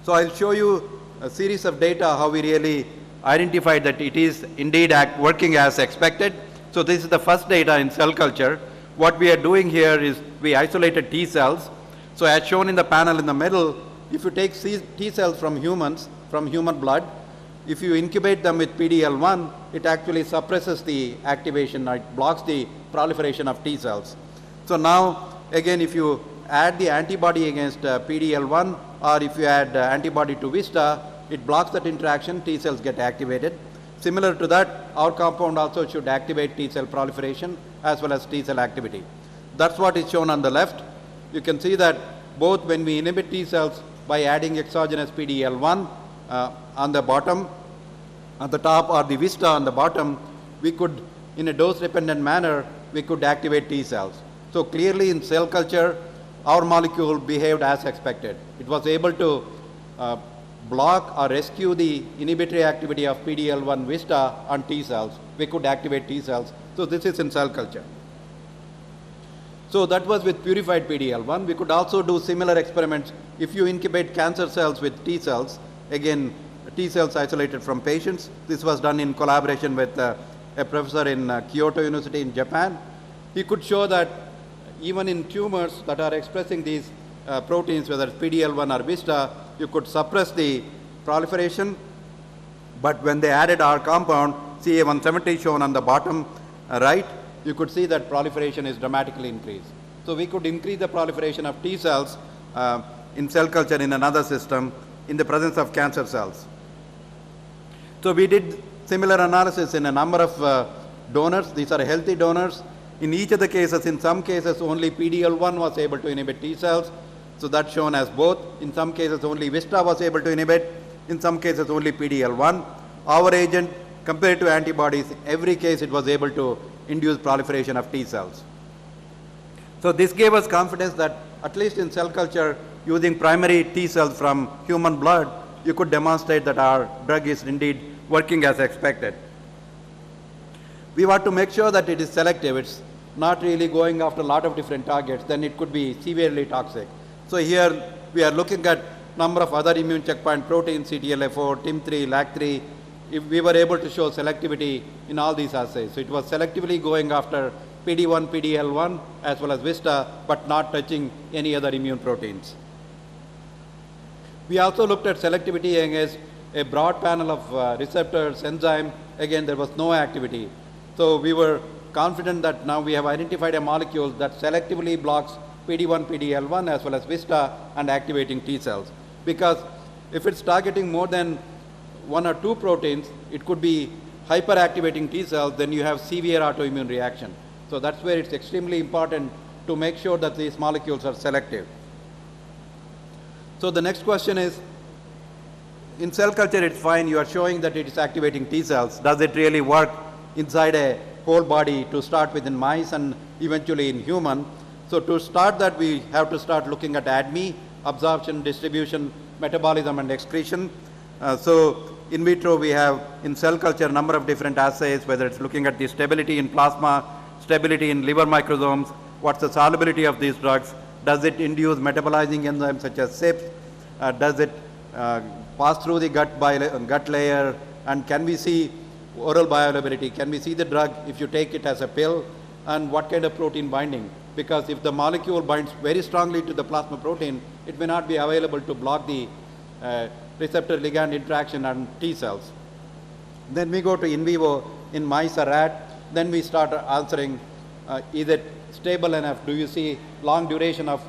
So I'll show you a series of data how we really identified that it is indeed working as expected. So this is the first data in cell culture. What we are doing here is we isolated T cells. So as shown in the panel in the middle, if you take T cells from humans, from human blood, if you incubate them with PDL1, it actually suppresses the activation, it blocks the proliferation of T cells. So now, again, if you add the antibody against PDL1, or if you add antibody to VISTA, it blocks that interaction, T cells get activated. Similar to that, our compound also should activate T cell proliferation as well as T cell activity. That's what is shown on the left. You can see that both when we inhibit T cells by adding exogenous PDL1 on the bottom, on the top, or the VISTA on the bottom, we could, in a dose-dependent manner, we could activate T cells. So clearly in cell culture, our molecule behaved as expected. It was able to block or rescue the inhibitory activity of PDL1 VISTA on T cells. We could activate T cells. So this is in cell culture. So that was with purified PDL1. We could also do similar experiments if you incubate cancer cells with T cells. Again, T cells isolated from patients. This was done in collaboration with a professor in Kyoto University in Japan. He could show that even in tumors that are expressing these proteins, whether it's PDL1 or VISTA, you could suppress the proliferation. But when they added our compound, CA170 shown on the bottom right, you could see that proliferation is dramatically increased. So we could increase the proliferation of T cells in cell culture in another system in the presence of cancer cells. So we did similar analysis in a number of donors. These are healthy donors. In each of the cases, in some cases only PDL1 was able to inhibit T cells. So that's shown as both. In some cases only VISTA was able to inhibit. In some cases only PDL1. Our agent, compared to antibodies, every case it was able to induce proliferation of T cells. So this gave us confidence that at least in cell culture, using primary T cells from human blood, you could demonstrate that our drug is indeed working as expected. We want to make sure that it is selective. It's not really going after a lot of different targets, then it could be severely toxic. So here we are looking at number of other immune checkpoint proteins, CTLA4, TIM3, LAG3. If we were able to show selectivity in all these assays. So it was selectively going after PD1, PDL1 as well as VISTA, but not touching any other immune proteins. We also looked at selectivity against a broad panel of receptors, enzyme. Again, there was no activity. So we were confident that now we have identified a molecule that selectively blocks PD1, PDL1 as well as VISTA and activating T cells. Because if it's targeting more than one or two proteins, it could be hyperactivating T cells, then you have severe autoimmune reaction. So that's where it's extremely important to make sure that these molecules are selective. So the next question is, in cell culture it's fine, you are showing that it is activating T cells. Does it really work inside a whole body to start with in mice and eventually in human? So to start that, we have to start looking at ADME, absorption, distribution, metabolism and excretion. So in vitro we have in cell culture a number of different assays, whether it's looking at the stability in plasma, stability in liver microsomes, what's the solubility of these drugs, does it induce metabolizing enzymes such as CYPs, does it pass through the gut layer, and can we see oral bioavailability, can we see the drug if you take it as a pill, and what kind of protein binding, because if the molecule binds very strongly to the plasma protein, it may not be available to block the receptor ligand interaction on T cells. Then we go to in vivo in mice or rat, then we start answering, is it stable enough? Do you see long duration of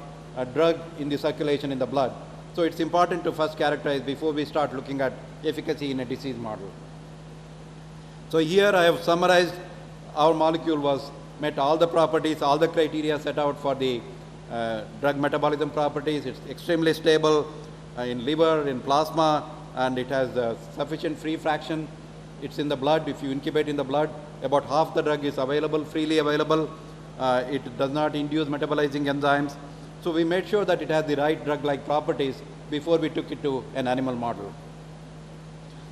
drug in the circulation in the blood? So it's important to first characterize before we start looking at efficacy in a disease model. So here I have summarized our molecule met all the properties, all the criteria set out for the drug metabolism properties. It's extremely stable in liver, in plasma, and it has sufficient free fraction. It's in the blood. If you incubate in the blood, about half the drug is available, freely available. It does not induce metabolizing enzymes. So we made sure that it has the right drug-like properties before we took it to an animal model.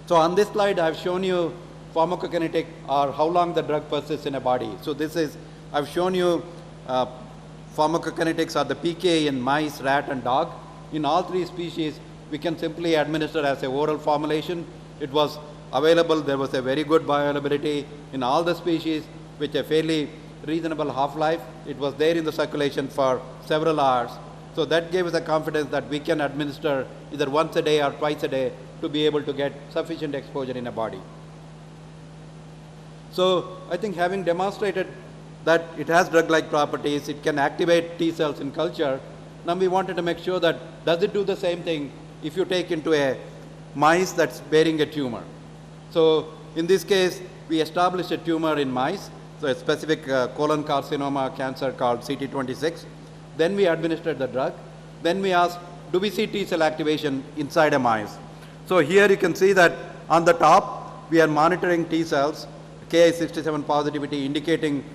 So on this slide, I've shown you pharmacokinetic, or how long the drug persists in a body. So this is, I've shown you pharmacokinetics or the PK in mice, rat, and dog. In all three species, we can simply administer as a oral formulation. It was available, there was a very good bioavailability in all the species with a fairly reasonable half-life. It was there in the circulation for several hours. So that gave us the confidence that we can administer either once a day or twice a day to be able to get sufficient exposure in a body. So I think having demonstrated that it has drug-like properties, it can activate T cells in culture, now we wanted to make sure that does it do the same thing if you take into a mice that's bearing a tumor. So in this case, we established a tumor in mice, so a specific colon carcinoma cancer called CT26. Then we administered the drug. Then we asked, do we see T cell activation inside a mice? So here you can see that on the top, we are monitoring T cells, Ki67 positivity, indicating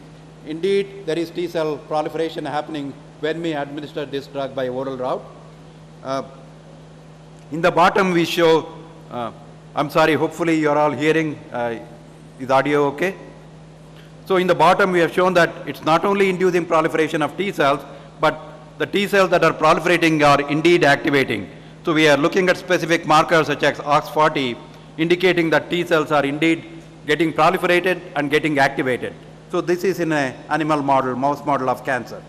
indeed there is T cell proliferation happening when we administer this drug by oral route. In the bottom we show, I'm sorry, hopefully you're all hearing, is audio okay? So in the bottom we have shown that it's not only inducing proliferation of T cells, but the T cells that are proliferating are indeed activating. So we are looking at specific markers such as OX40, indicating that T cells are indeed getting proliferated and getting activated. So this is in an animal model, mouse model of cancer.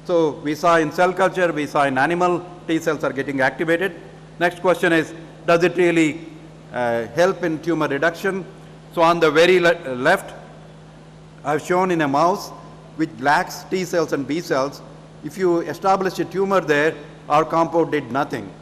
So we saw in cell culture, we saw in animal, T cells are getting activated. Next question is, does it really help in tumor reduction? So on the very left, I've shown in a mouse which lacks T cells and B cells. If you establish a tumor there, our compound did nothing.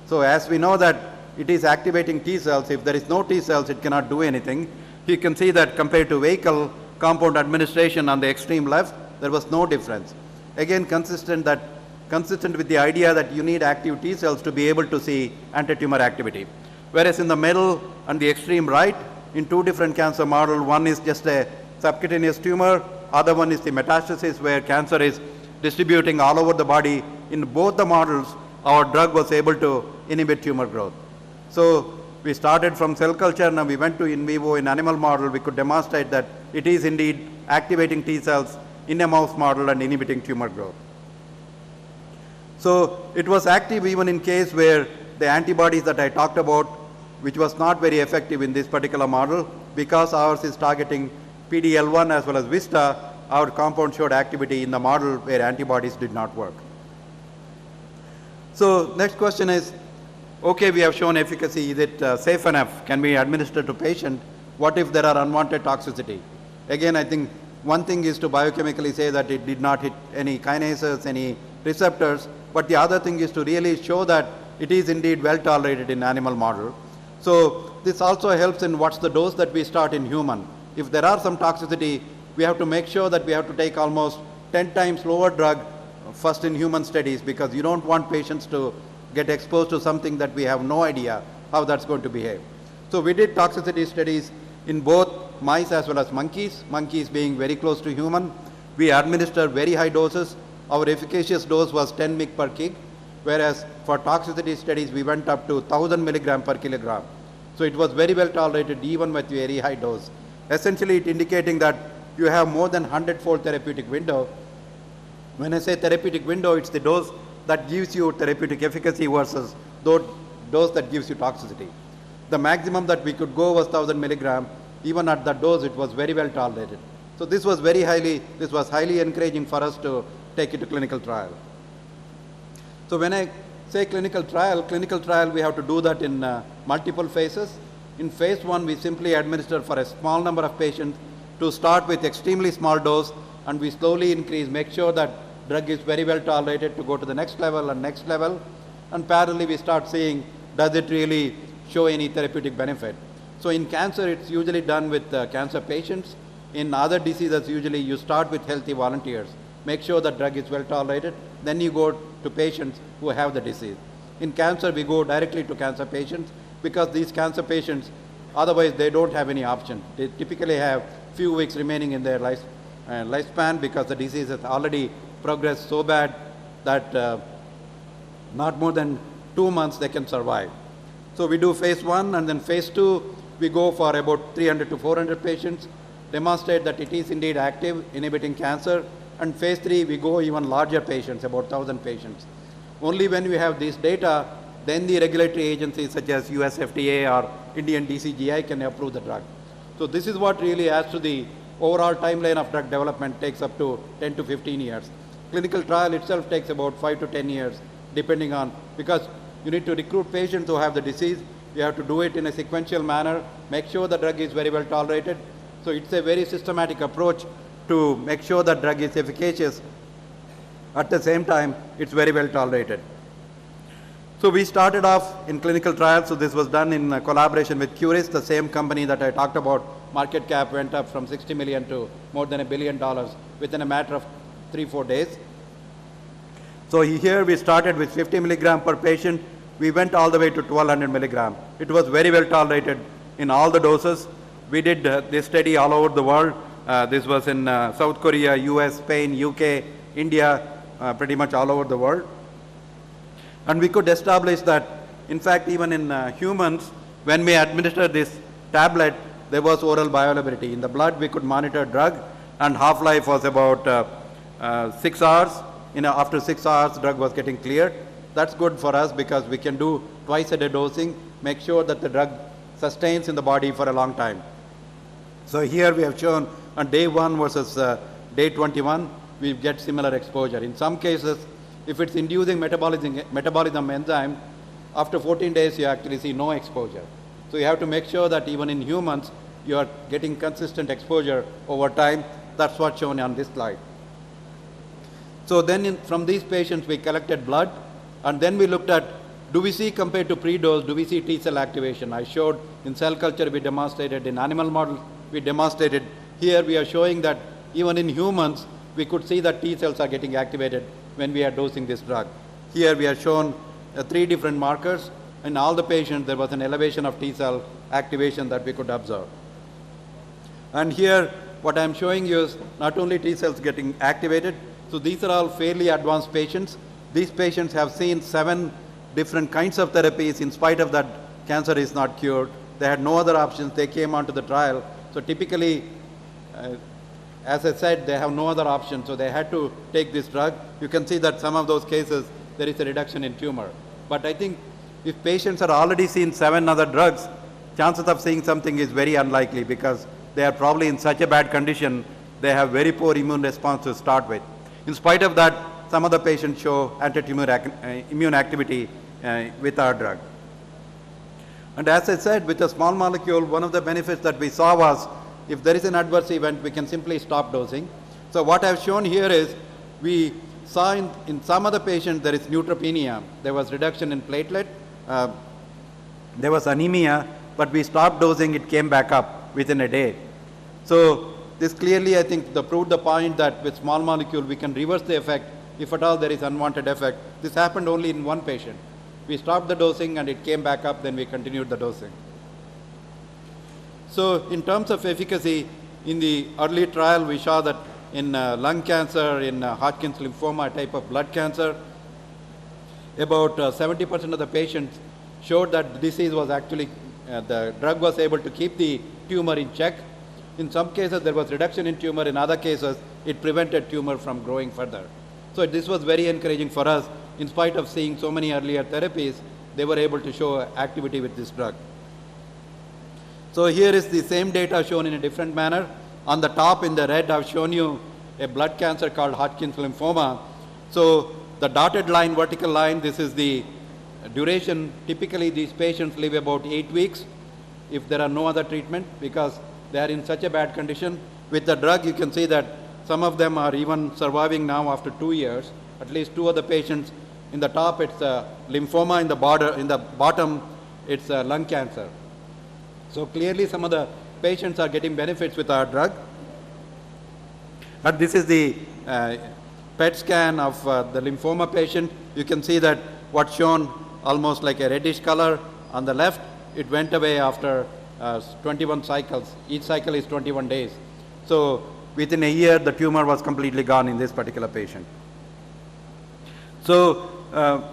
So as we know that it is activating T cells, if there is no T cells, it cannot do anything. You can see that compared to vehicle compound administration on the extreme left, there was no difference. Again, consistent with the idea that you need active T cells to be able to see anti-tumor activity. Whereas in the middle and the extreme right, in two different cancer models, one is just a subcutaneous tumor, other one is the metastasis where cancer is distributing all over the body. In both the models, our drug was able to inhibit tumor growth. So we started from cell culture, now we went to in vivo. In animal model, we could demonstrate that it is indeed activating T cells in a mouse model and inhibiting tumor growth. So it was active even in case where the antibodies that I talked about, which was not very effective in this particular model, because ours is targeting PD-L1 as well as VISTA, our compound showed activity in the model where antibodies did not work. So next question is, okay, we have shown efficacy, is it safe enough? Can we administer to patient? What if there are unwanted toxicity? Again, I think one thing is to biochemically say that it did not hit any kinases, any receptors, but the other thing is to really show that it is indeed well tolerated in animal model. So this also helps in what's the dose that we start in human. If there are some toxicity, we have to make sure that we have to take almost 10 times lower drug first in human studies, because you don't want patients to get exposed to something that we have no idea how that's going to behave. So we did toxicity studies in both mice as well as monkeys, monkeys being very close to human. We administered very high doses. Our efficacious dose was 10 mg per kg, whereas for toxicity studies we went up to 1000 milligram per kilogram. So it was very well tolerated even with very high dose. Essentially it indicating that you have more than 100-fold therapeutic window. When I say therapeutic window, it's the dose that gives you therapeutic efficacy versus the dose that gives you toxicity. The maximum that we could go was 1000 milligram. Even at that dose, it was very well tolerated. So this was highly encouraging for us to take it to clinical trial. So when I say clinical trial, we have to do that in multiple phases. In phase 1, we simply administer for a small number of patients to start with extremely small dose, and we slowly increase, make sure that drug is very well tolerated to go to the next level and next level. And parallelly, we start seeing, does it really show any therapeutic benefit? So in cancer, it's usually done with cancer patients. In other diseases, usually you start with healthy volunteers, make sure the drug is well tolerated, then you go to patients who have the disease. In cancer, we go directly to cancer patients, because these cancer patients, otherwise they don't have any option. They typically have few weeks remaining in their lifespan, because the disease has already progressed so bad that not more than 2 months they can survive. So we do phase 1, and then phase 2, we go for about 300 to 400 patients, demonstrate that it is indeed active, inhibiting cancer. And phase 3, we go even larger patients, about 1000 patients. Only when we have this data, then the regulatory agencies such as US FDA or Indian DCGI can approve the drug. So this is what really adds to the overall timeline of drug development, takes up to 10 to 15 years. Clinical trial itself takes about 5 to 10 years, depending on, because you need to recruit patients who have the disease. You have to do it in a sequential manner, make sure the drug is very well tolerated. So it's a very systematic approach to make sure that drug is efficacious. At the same time, it's very well tolerated. So we started off in clinical trials. So this was done in collaboration with Curis, the same company that I talked about. Market cap went up from 60 million to more than $1 billion within a matter of 3-4 days. So here we started with 50 milligram per patient. We went all the way to 1200 milligram. It was very well tolerated in all the doses. We did this study all over the world. This was in South Korea, US, Spain, UK, India, pretty much all over the world. And we could establish that, in fact, even in humans, when we administered this tablet, there was oral bioavailability. In the blood, we could monitor drug, and half-life was about 6 hours. After 6 hours, drug was getting cleared. That's good for us because we can do twice-a-day dosing, make sure that the drug sustains in the body for a long time. So here we have shown on day 1 versus day 21, we get similar exposure. In some cases, if it's inducing metabolism enzyme, after 14 days, you actually see no exposure. So you have to make sure that even in humans, you are getting consistent exposure over time. That's what's shown on this slide. So then from these patients, we collected blood, and then we looked at, do we see compared to pre-dose, do we see T cell activation? I showed in cell culture, we demonstrated in animal models, we demonstrated. Here we are showing that even in humans, we could see that T cells are getting activated when we are dosing this drug. Here we are shown 3 different markers. In all the patients, there was an elevation of T cell activation that we could observe. And here, what I'm showing you is not only T cells getting activated, so these are all fairly advanced patients. These patients have seen 7 different kinds of therapies. In spite of that cancer is not cured. They had no other options. They came onto the trial. So typically, as I said, they have no other option, so they had to take this drug. You can see that some of those cases, there is a reduction in tumor. But I think if patients are already seen 7 other drugs, chances of seeing something is very unlikely because they are probably in such a bad condition, they have very poor immune response to start with. In spite of that, some of the patients show anti-tumor immune activity with our drug. And as I said, with a small molecule, one of the benefits that we saw was if there is an adverse event, we can simply stop dosing. So what I've shown here is we saw in some of the patients there is neutropenia. There was reduction in platelet. There was anemia, but we stopped dosing, it came back up within a day. So this clearly, I think, proved the point that with small molecule, we can reverse the effect if at all there is unwanted effect. This happened only in one patient. We stopped the dosing and it came back up, then we continued the dosing. So in terms of efficacy, in the early trial, we saw that in lung cancer, in Hodgkin's lymphoma, a type of blood cancer, about 70% of the patients showed that the disease was actually, the drug was able to keep the tumor in check. In some cases, there was reduction in tumor. In other cases, it prevented tumor from growing further. So this was very encouraging for us. In spite of seeing so many earlier therapies, they were able to show activity with this drug. So here is the same data shown in a different manner. On the top in the red, I've shown you a blood cancer called Hodgkin's lymphoma. So the dotted line, vertical line, this is the duration. Typically, these patients live about 8 weeks if there are no other treatment because they are in such a bad condition. With the drug, you can see that some of them are even surviving now after 2 years. At least 2 of the patients. In the top, it's lymphoma. In the bottom, it's lung cancer. So clearly, some of the patients are getting benefits with our drug. And this is the PET scan of the lymphoma patient. You can see that what's shown almost like a reddish color on the left, it went away after 21 cycles. Each cycle is 21 days. So within a year, the tumor was completely gone in this particular patient. So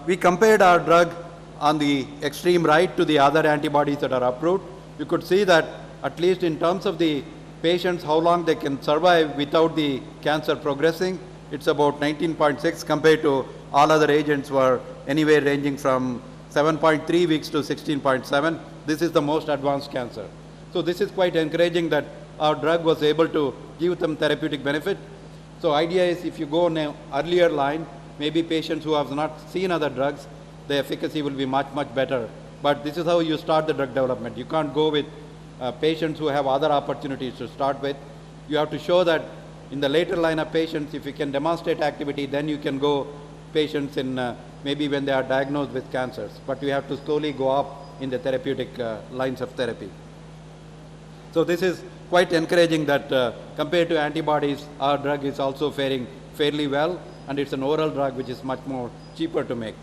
we compared our drug on the extreme right to the other antibodies that are approved. You could see that at least in terms of the patients, how long they can survive without the cancer progressing, it's about 19.6 compared to all other agents were anywhere ranging from 7.3 weeks to 16.7. This is the most advanced cancer. So this is quite encouraging that our drug was able to give them therapeutic benefit. So idea is if you go in an earlier line, maybe patients who have not seen other drugs, the efficacy will be much, much better. But this is how you start the drug development. You can't go with patients who have other opportunities to start with. You have to show that in the later line of patients, if you can demonstrate activity, then you can go patients in maybe when they are diagnosed with cancers. But you have to slowly go up in the therapeutic lines of therapy. So this is quite encouraging that compared to antibodies, our drug is also faring fairly well, and it's an oral drug which is much more cheaper to make.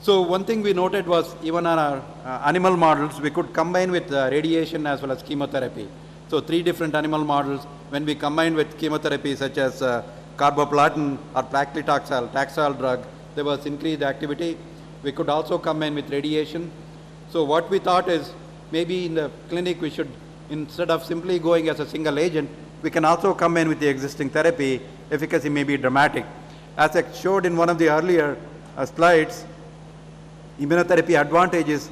So one thing we noted was even on our animal models, we could combine with radiation as well as chemotherapy. So 3 different animal models, when we combine with chemotherapy such as carboplatin or paclitaxel, Taxol drug, there was increased activity. We could also combine with radiation. So what we thought is maybe in the clinic we should, instead of simply going as a single agent, we can also combine with the existing therapy. Efficacy may be dramatic. As I showed in one of the earlier slides, immunotherapy advantage is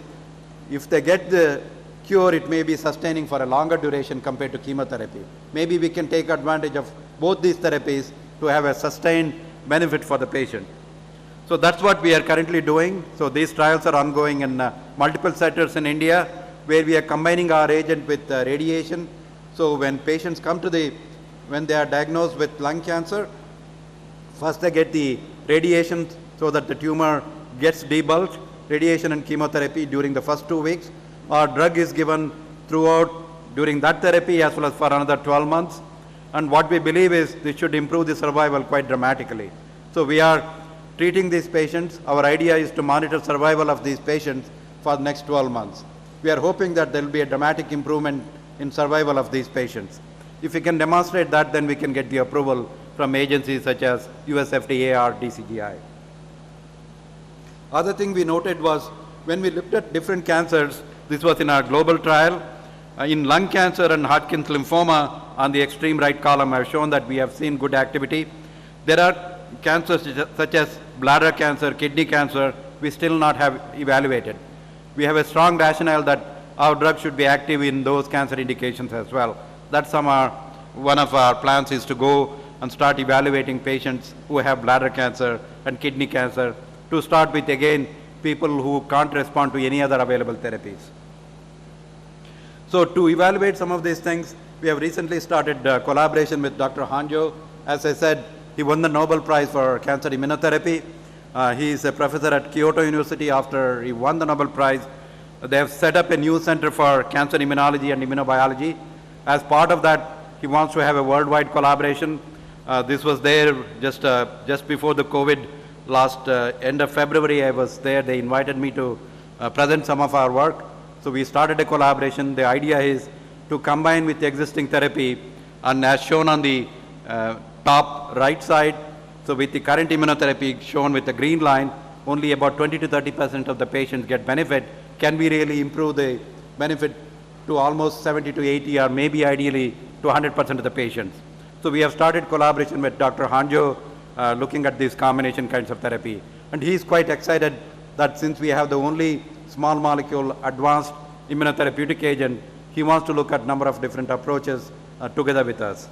if they get the cure, it may be sustaining for a longer duration compared to chemotherapy. Maybe we can take advantage of both these therapies to have a sustained benefit for the patient. So that's what we are currently doing. So these trials are ongoing in multiple centers in India where we are combining our agent with radiation. So when patients come to when they are diagnosed with lung cancer, first they get the radiation so that the tumor gets debulked, radiation and chemotherapy during the first 2 weeks. Our drug is given throughout during that therapy as well as for another 12 months. And what we believe is this should improve the survival quite dramatically. So we are treating these patients. Our idea is to monitor survival of these patients for the next 12 months. We are hoping that there will be a dramatic improvement in survival of these patients. If we can demonstrate that, then we can get the approval from agencies such as US FDA or DCGI. Other thing we noted was when we looked at different cancers, this was in our global trial. In lung cancer and Hodgkin's lymphoma, on the extreme right column, I've shown that we have seen good activity. There are cancers such as bladder cancer, kidney cancer, we still not have evaluated. We have a strong rationale that our drug should be active in those cancer indications as well. That's one of our plans is to go and start evaluating patients who have bladder cancer and kidney cancer, to start with, again, people who can't respond to any other available therapies. So to evaluate some of these things, we have recently started collaboration with Dr. Hanjo. As I said, he won the Nobel Prize for Cancer Immunotherapy. He is a professor at Kyoto University. After he won the Nobel Prize, they have set up a new center for cancer immunology and immunobiology. As part of that, he wants to have a worldwide collaboration. This was there just before the COVID last end of February. I was there. They invited me to present some of our work. So we started a collaboration. The idea is to combine with the existing therapy, and as shown on the top right side, so with the current immunotherapy shown with the green line, only about 20 to 30% of the patients get benefit. Can we really improve the benefit to almost 70 to 80, or maybe ideally to 100% of the patients? So we have started collaboration with Dr. Hanjo, looking at these combination kinds of therapy. And he is quite excited that since we have the only small molecule advanced immunotherapeutic agent, he wants to look at number of different approaches together with us.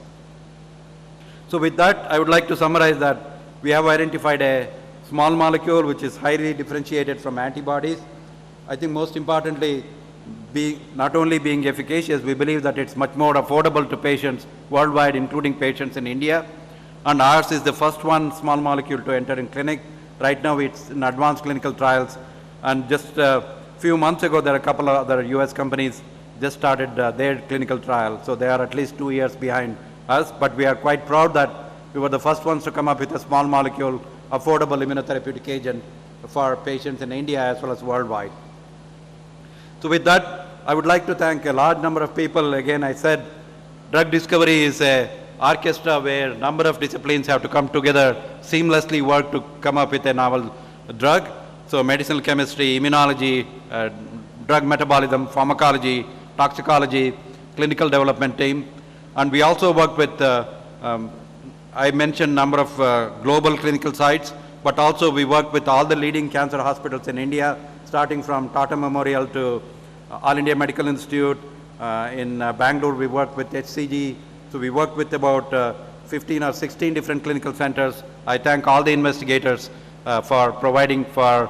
So with that, I would like to summarize that we have identified a small molecule which is highly differentiated from antibodies. I think most importantly, not only being efficacious, we believe that it's much more affordable to patients worldwide, including patients in India. And ours is the first one small molecule to enter in clinic. Right now it's in advanced clinical trials. And just a few months ago, there are a couple of other US companies just started their clinical trial. So they are at least 2 years behind us, but we are quite proud that we were the first ones to come up with a small molecule, affordable immunotherapeutic agent for patients in India as well as worldwide. So with that, I would like to thank a large number of people. Again, I said drug discovery is an orchestra where a number of disciplines have to come together, seamlessly work to come up with a novel drug. So medicinal chemistry, immunology, drug metabolism, pharmacology, toxicology, clinical development team. And we also work with, I mentioned number of global clinical sites, but also we work with all the leading cancer hospitals in India, starting from Tata Memorial to All India Medical Institute. In Bangalore, we work with HCG. So we work with about 15 or 16 different clinical centers. I thank all the investigators for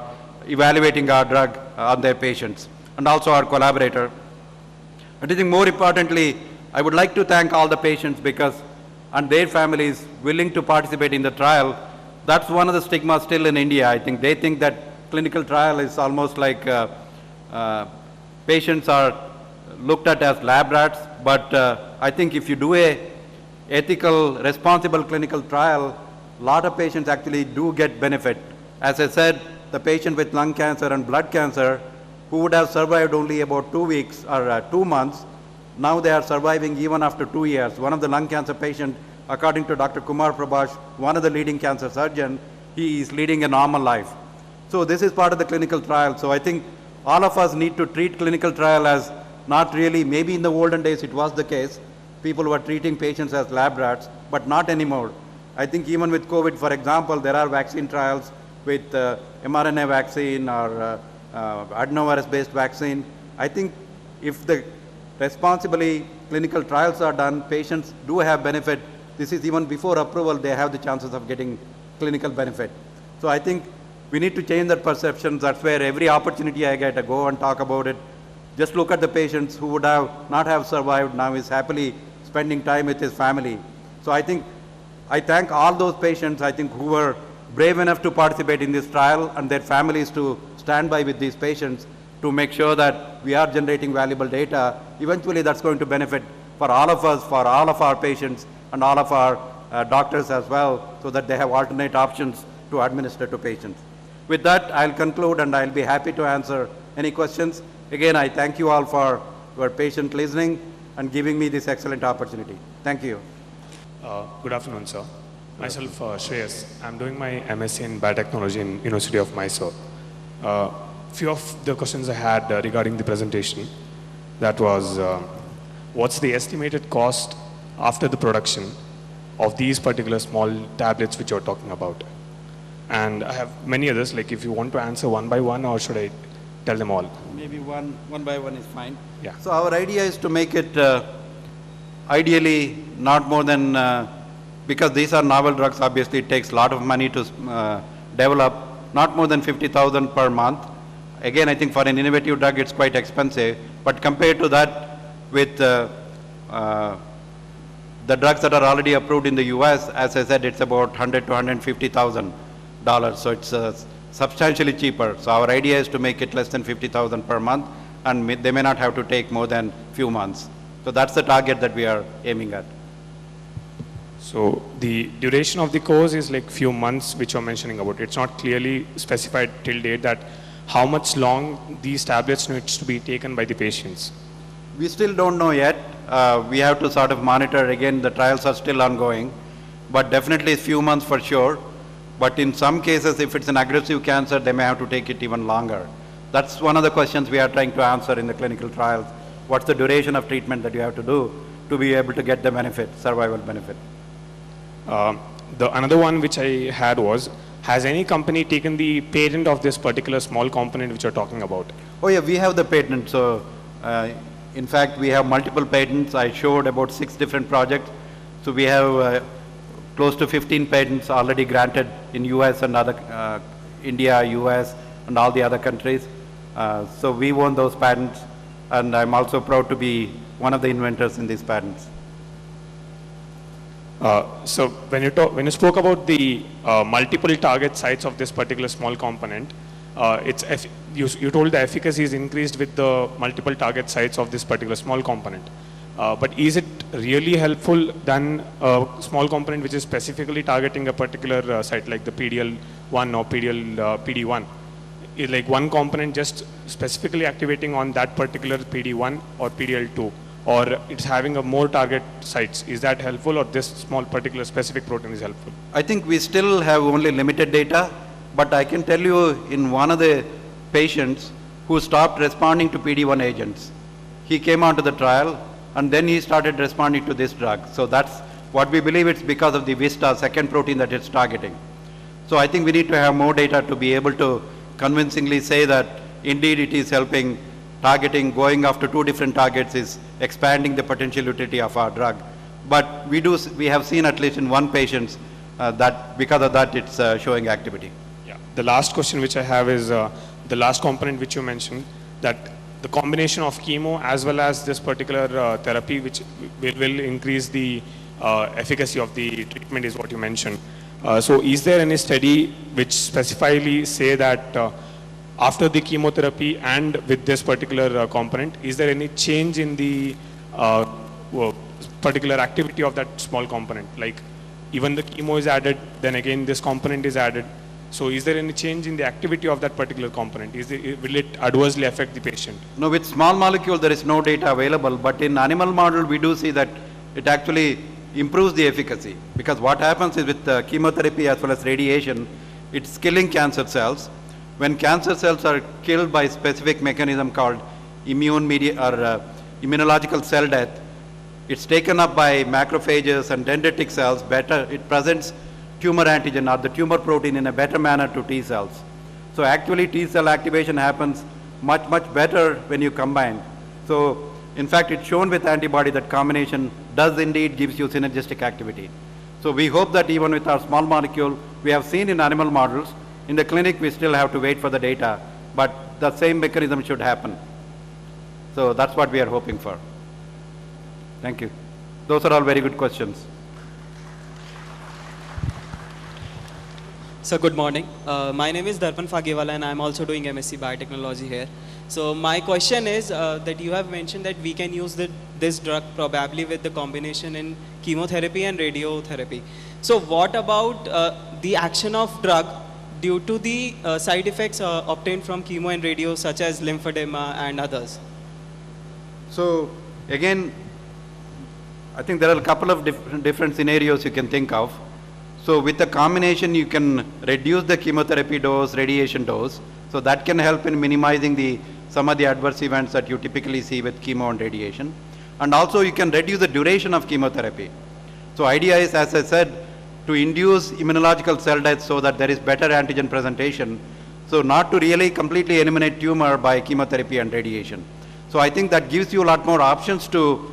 evaluating our drug on their patients, and also our collaborator. And I think more importantly, I would like to thank all the patients and their families willing to participate in the trial. That's one of the stigmas still in India. I think they think that clinical trial is almost like patients are looked at as lab rats, but I think if you do a ethical, responsible clinical trial, a lot of patients actually do get benefit. As I said, the patient with lung cancer and blood cancer who would have survived only about 2 weeks or 2 months, now they are surviving even after 2 years. One of the lung cancer patients, according to Dr. Kumar Prabhash, one of the leading cancer surgeons, he is leading a normal life. So this is part of the clinical trial. So I think all of us need to treat clinical trial as not really, maybe in the olden days it was the case, people were treating patients as lab rats, but not anymore. I think even with COVID, for example, there are vaccine trials with mRNA vaccine or adenovirus-based vaccine. I think if the responsibly clinical trials are done, patients do have benefit. This is even before approval, they have the chances of getting clinical benefit. So I think we need to change that perception. That's where every opportunity I get, I go and talk about it. Just look at the patients who would not have survived, now is happily spending time with his family. So I thank all those patients, I think, who were brave enough to participate in this trial, and their families to stand by with these patients to make sure that we are generating valuable data. Eventually that's going to benefit for all of us, for all of our patients, and all of our doctors as well, so that they have alternate options to administer to patients. With that, I'll conclude, and I'll be happy to answer any questions. Again, I thank you all for your patient listening and giving me this excellent opportunity. Thank you. Good afternoon, sir. Myself, Shreyas. I'm doing my MSc in Biotechnology in University of Mysore. few of the questions I had regarding the presentation. That was, what's the estimated cost after the production of these particular small tablets which you're talking about? And I have many others, like if you want to answer one by one, or should I tell them all? Maybe one by one is fine. Yeah. So our idea is to make it ideally not more than, because these are novel drugs, obviously it takes a lot of money to develop, not more than 50,000 per month. Again, I think for an innovative drug it's quite expensive, but compared to that with the drugs that are already approved in the US, as I said, it's about 100 to 150,000 dollars, so it's substantially cheaper. So our idea is to make it less than 50,000 per month, and they may not have to take more than few months. So that's the target that we are aiming at. So the duration of the course is like few months, which you're mentioning about. It's not clearly specified till date that how much long these tablets needs to be taken by the patients. We still don't know yet. We have to sort of monitor. Again, the trials are still ongoing, but definitely a few months for sure. But in some cases, if it's an aggressive cancer, they may have to take it even longer. That's one of the questions we are trying to answer in the clinical trials. What's the duration of treatment that you have to do to be able to get the benefit, survival benefit? Another one which I had was, has any company taken the patent of this particular small component which you're talking about? Oh yeah, we have the patent. So in fact, we have multiple patents. I showed about 6 different projects. So we have close to 15 patents already granted in US and other, India, US, and all the other countries. So we own those patents, and I'm also proud to be one of the inventors in these patents. So when you spoke about the multiple target sites of this particular small component, you told the efficacy is increased with the multiple target sites of this particular small component. But is it really helpful than a small component which is specifically targeting a particular site like the PDL1 or PD1? Is like one component just specifically activating on that particular PD1 or PDL2, or it's having a more target sites? Is that helpful, or this small particular specific protein is helpful? I think we still have only limited data, but I can tell you in one of the patients who stopped responding to PD1 agents, he came onto the trial and then he started responding to this drug. So that's what we believe it's because of the VISTA second protein that it's targeting. So I think we need to have more data to be able to convincingly say that indeed it is helping targeting, going after 2 different targets is expanding the potential utility of our drug. But we have seen at least in one patient that because of that it's showing activity. Yeah. The last question which I have is the last component which you mentioned, that the combination of chemo as well as this particular therapy which will increase the efficacy of the treatment is what you mentioned. So is there any study which specifically say that after the chemotherapy and with this particular component, is there any change in the particular activity of that small component? Like even the chemo is added, then again this component is added. So is there any change in the activity of that particular component? Will it adversely affect the patient? No, with small molecule there is no data available, but in animal model we do see that it actually improves the efficacy, because what happens is with chemotherapy as well as radiation, it's killing cancer cells. When cancer cells are killed by specific mechanism called immunological cell death, it's taken up by macrophages and dendritic cells better. It presents tumor antigen or the tumor protein in a better manner to T cells. So actually T cell activation happens much better when you combine. So in fact it's shown with antibody that combination does indeed gives you synergistic activity. So we hope that even with our small molecule, we have seen in animal models, in the clinic we still have to wait for the data, but the same mechanism should happen. So that's what we are hoping for. Thank you. Those are all very good questions. So good morning. My name is Darpan Fagiwala and I'm also doing MSc Biotechnology here. So my question is that you have mentioned that we can use this drug probably with the combination in chemotherapy and radiotherapy. So what about the action of drug due to the side effects obtained from chemo and radio, such as lymphedema and others? So again, I think there are a couple of different scenarios you can think of. So with the combination, you can reduce the chemotherapy dose, radiation dose. So that can help in minimizing some of the adverse events that you typically see with chemo and radiation. And also you can reduce the duration of chemotherapy. So idea is, as I said, to induce immunological cell death so that there is better antigen presentation. So not to really completely eliminate tumor by chemotherapy and radiation. So I think that gives you a lot more options to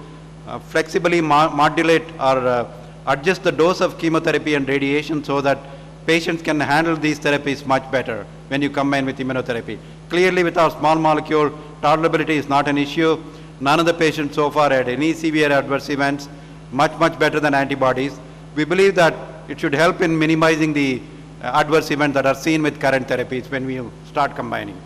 flexibly modulate or adjust the dose of chemotherapy and radiation so that patients can handle these therapies much better when you combine with immunotherapy. Clearly with our small molecule, tolerability is not an issue. None of the patients so far had any severe adverse events, much better than antibodies. We believe that it should help in minimizing the adverse events that are seen with current therapies when we start combining.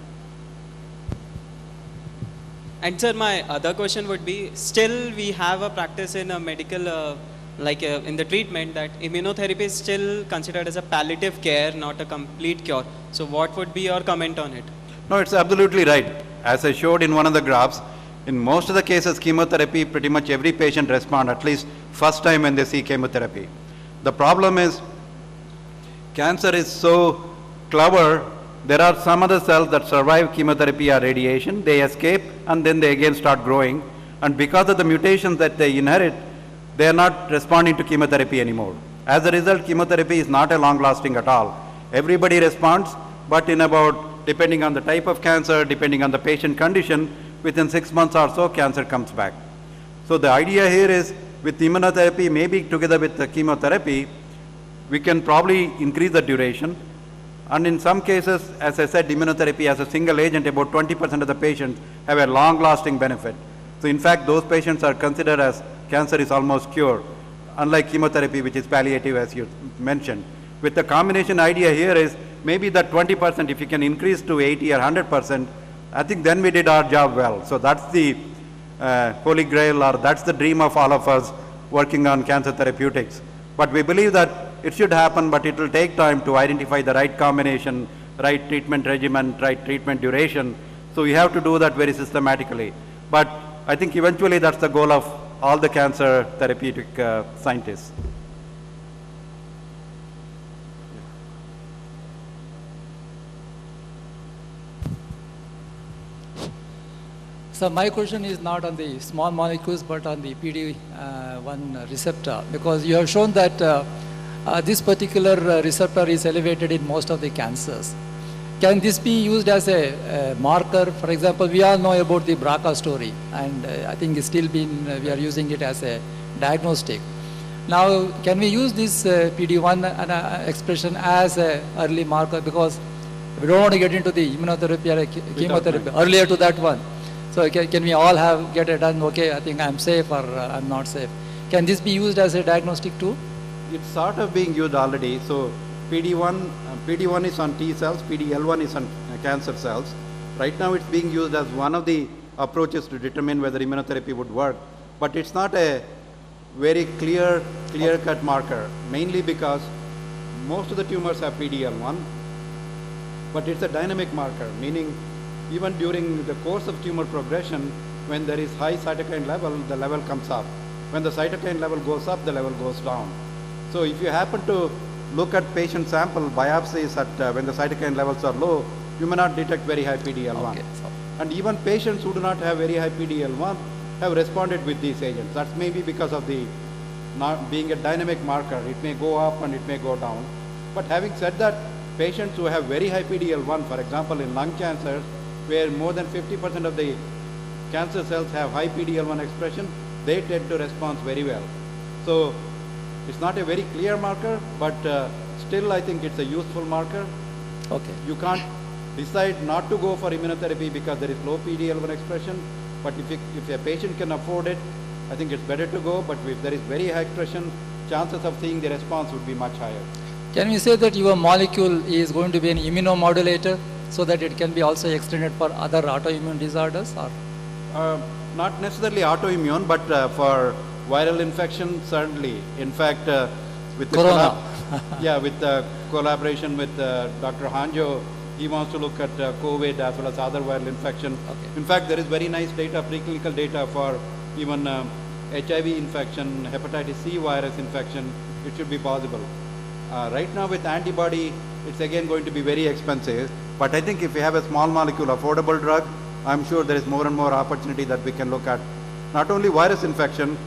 And sir, my other question would be, still we have a practice in a medical, in the treatment, that immunotherapy is still considered as a palliative care, not a complete cure. So what would be your comment on it? No, it's absolutely right. As I showed in one of the graphs, in most of the cases, chemotherapy, pretty much every patient responds at least first time when they see chemotherapy. The problem is, cancer is so clever. There are some other cells that survive chemotherapy or radiation. They escape and then they again start growing. And because of the mutations that they inherit, they are not responding to chemotherapy anymore. As a result, chemotherapy is not a long-lasting at all. Everybody responds, but in about, depending on the type of cancer, depending on the patient condition, within 6 months or so, cancer comes back. So the idea here is, with immunotherapy, maybe together with the chemotherapy, we can probably increase the duration. And in some cases, as I said, immunotherapy as a single agent, about 20% of the patients have a long-lasting benefit. So in fact, those patients are considered as cancer is almost cured, unlike chemotherapy, which is palliative, as you mentioned. With the combination idea here is, maybe that 20%, if you can increase to 80 or 100%, I think then we did our job well. So that's the holy grail, or that's the dream of all of us working on cancer therapeutics. But we believe that it should happen, but it will take time to identify the right combination, right treatment regimen, right treatment duration. So we have to do that very systematically. But I think eventually that's the goal of all the cancer therapeutic scientists. So my question is not on the small molecules, but on the PD-1 receptor, because you have shown that this particular receptor is elevated in most of the cancers. Can this be used as a marker? For example, we all know about the BRCA story, and I think it's still we are using it as a diagnostic. Now, can we use this PD-1 expression as an early marker? Because we don't want to get into the immunotherapy or chemotherapy earlier to that one. So can we all get it done, okay, I think I'm safe or I'm not safe. Can this be used as a diagnostic tool? It's sort of being used already. So PD-1 is on T cells, PD-L1 is on cancer cells. Right now it's being used as one of the approaches to determine whether immunotherapy would work. But it's not a very clear-cut marker, mainly because most of the tumors have PD-L1, but it's a dynamic marker, meaning even during the course of tumor progression, when there is high cytokine level, the level comes up. When the cytokine level goes up, the level goes down. So if you happen to look at patient sample biopsies at when the cytokine levels are low, you may not detect very high PD-L1. Okay, so. And even patients who do not have very high PD-L1 have responded with these agents. That's maybe because of the not being a dynamic marker. It may go up and it may go down. But having said that, patients who have very high PD-L1, for example, in lung cancer, where more than 50% of the cancer cells have high PD-L1 expression, they tend to respond very well. So it's not a very clear marker, but still I think it's a useful marker. Okay. You can't decide not to go for immunotherapy because there is low PD-L1 expression, but if a patient can afford it, I think it's better to go, but if there is very high expression, chances of seeing the response would be much higher. Can we say that your molecule is going to be an immunomodulator, so that it can be also extended for other autoimmune disorders? Or? Not necessarily autoimmune, but for viral infection, certainly. In fact, with the with the collaboration with Dr. Hanjo, he wants to look at COVID as well as other viral infection. Okay. In fact, there is very nice data, preclinical data for even HIV infection, hepatitis C virus infection. It should be possible. Right now with antibody, it's again going to be very expensive. But I think if we have a small molecule affordable drug, I'm sure there is more and more opportunity that we can look at. Not only virus infection,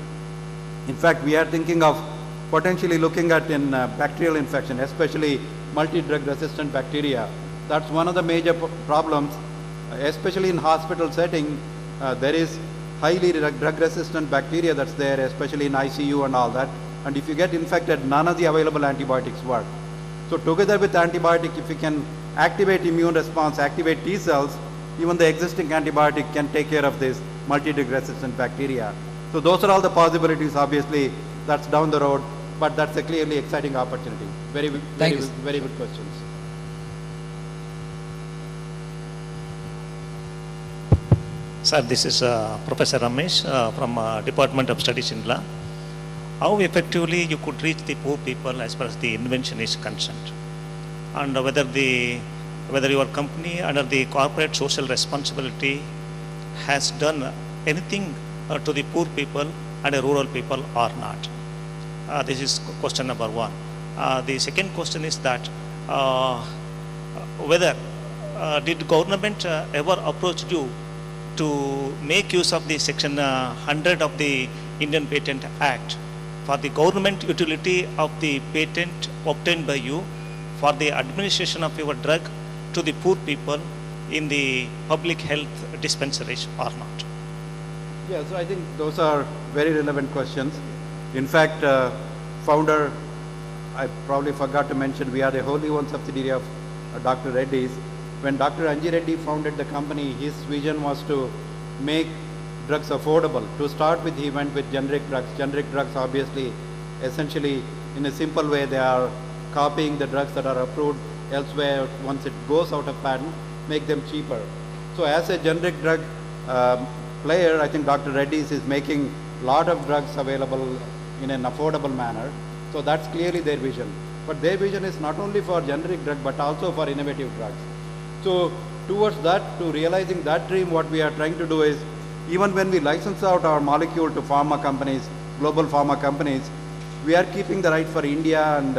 in fact, we are thinking of potentially looking at in bacterial infection, especially multi-drug resistant bacteria. That's one of the major problems, especially in hospital setting. There is highly drug resistant bacteria that's there, especially in ICU and all that. And if you get infected, none of the available antibiotics work. So together with antibiotic, if we can activate immune response, activate T cells, even the existing antibiotic can take care of this multi-drug resistant bacteria. So those are all the possibilities. Obviously, that's down the road, but that's a clearly exciting opportunity. Very good questions. Sir, this is Professor Ramesh from Department of Studies in Law. How effectively you could reach the poor people as far as the invention is concerned, and whether your company under the corporate social responsibility has done anything to the poor people and the rural people or not. This is question number one. The second question is that whether did government ever approach you to make use of the section 100 of the Indian Patent Act for the government utility of the patent obtained by you for the administration of your drug to the poor people in the public health dispensaries or not? Yeah, so I think those are very relevant questions. In fact, founder, I probably forgot to mention, we are the wholly owned subsidiary of Dr. Reddy's. When Dr. Anji Reddy founded the company, his vision was to make drugs affordable. To start with, he went with generic drugs. Generic drugs, obviously, essentially, in a simple way, they are copying the drugs that are approved elsewhere. Once it goes out of patent, make them cheaper. So as a generic drug player, I think Dr. Reddy's is making a lot of drugs available in an affordable manner. So that's clearly their vision. But their vision is not only for generic drug, but also for innovative drugs. So towards that, to realizing that dream, what we are trying to do is, even when we license out our molecule to pharma companies, global pharma companies, we are keeping the right for India and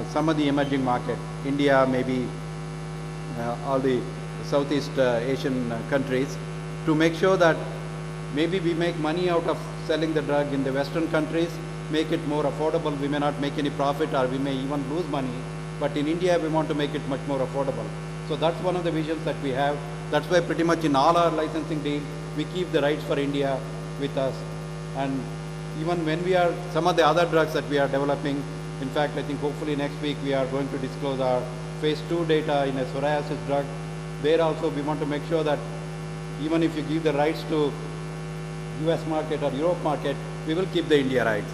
some of the emerging market. India, maybe all the Southeast Asian countries, to make sure that maybe we make money out of selling the drug in the Western countries, make it more affordable. We may not make any profit, or we may even lose money, but in India we want to make it much more affordable. So that's one of the visions that we have. That's why pretty much in all our licensing deals, we keep the rights for India with us. And even when we are, some of the other drugs that we are developing, in fact, I think hopefully next week we are going to disclose our phase 2 data in a psoriasis drug. There also we want to make sure that even if you give the rights to US market or Europe market, we will keep the India rights.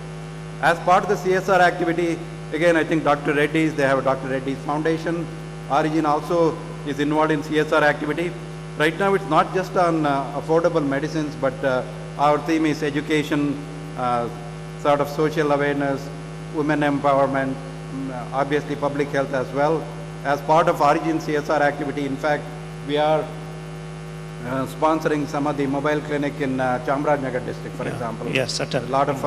As part of the CSR activity, again, I think Dr. Reddy's, they have a Dr. Reddy's Foundation. Origin also is involved in CSR activity. Right now it's not just on affordable medicines, but our theme is education, sort of social awareness, women empowerment, obviously public health as well. As part of Origin CSR activity, in fact, we are sponsoring some of the mobile clinic in Chamarajanagar district, for example. Yes, certainly. A lot of,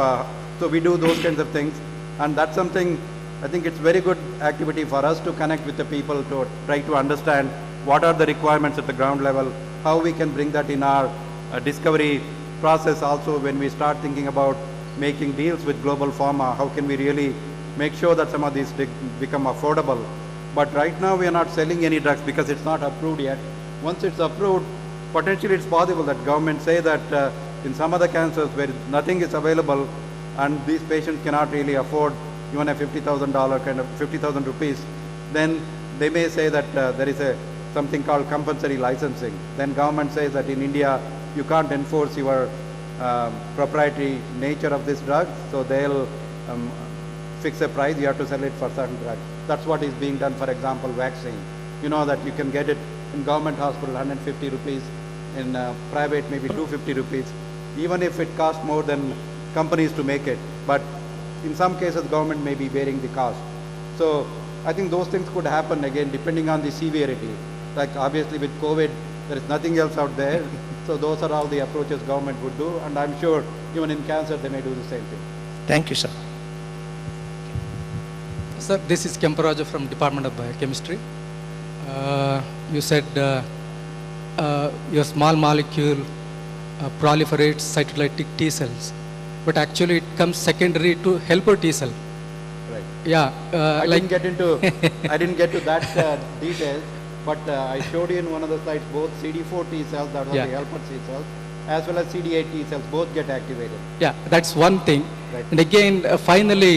so we do those kinds of things, and that's something, I think it's very good activity for us to connect with the people to try to understand what are the requirements at the ground level, how we can bring that in our discovery process also when we start thinking about making deals with global pharma, how can we really make sure that some of these become affordable. But right now we are not selling any drugs because it's not approved yet. Once it's approved, potentially it's possible that government say that in some other cancers where nothing is available and these patients cannot really afford even a $50,000 kind of 50,000 rupees, then they may say that there is something called compulsory licensing. Then government says that in India you can't enforce your proprietary nature of this drug, so they'll fix a price, you have to sell it for certain drugs. That's what is being done, for example, vaccine. You know that you can get it in government hospital 150 rupees, in private maybe 250 rupees, even if it costs more than companies to make it. But in some cases, government may be bearing the cost. So I think those things could happen again depending on the severity. Like obviously with COVID, there is nothing else out there. So those are all the approaches government would do, and I'm sure even in cancer they may do the same thing. Thank you, sir. Sir, this is Kemparaja from Department of Biochemistry. you said your small molecule proliferates cytolytic T cells, but actually it comes secondary to helper T cell. Right. Yeah, I didn't get to that details, but I showed you in one of the slides both CD4 T cells, that are Yeah. the helper T cells, as well as CD8 T cells, both get activated. Yeah, that's one thing. Right. And again, finally,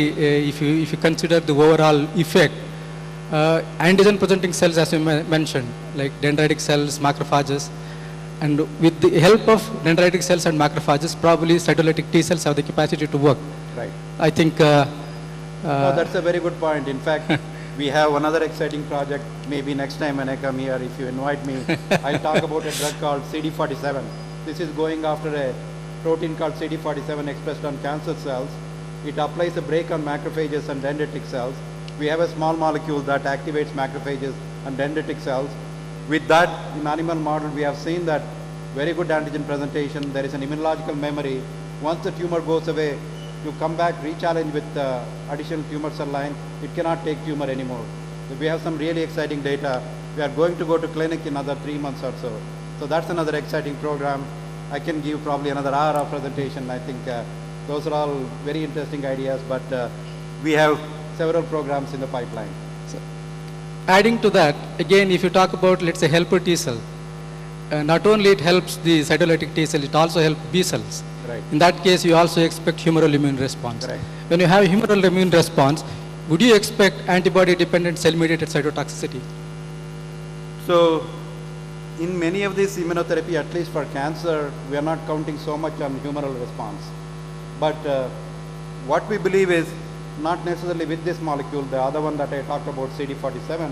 if you consider the overall effect, antigen presenting cells, as you mentioned, like dendritic cells, macrophages, and with the help of dendritic cells and macrophages, probably cytolytic T cells have the capacity to work. Right. I think. No, that's a very good point. In fact, we have another exciting project. Maybe next time when I come here, if you invite me, I'll talk about a drug called CD47. This is going after a protein called CD47 expressed on cancer cells. It applies a brake on macrophages and dendritic cells. We have a small molecule that activates macrophages and dendritic cells. With that, in animal model, we have seen that very good antigen presentation. There is an immunological memory. Once the tumor goes away, you come back, re-challenge with additional tumor cell line. It cannot take tumor anymore. So we have some really exciting data. We are going to go to clinic in another 3 months or so. So that's another exciting program. I can give probably another hour of presentation. I think those are all very interesting ideas, but we have several programs in the pipeline. So, adding to that, again, if you talk about, let's say, helper T cell, not only it helps the cytolytic T cell, it also helps B cells. Right. In that case, you also expect humoral immune response. Right. When you have humoral immune response, would you expect antibody-dependent cell-mediated cytotoxicity? So, in many of these immunotherapy, at least for cancer, we are not counting so much on humoral response. But what we believe is, not necessarily with this molecule, the other one that I talked about, CD47,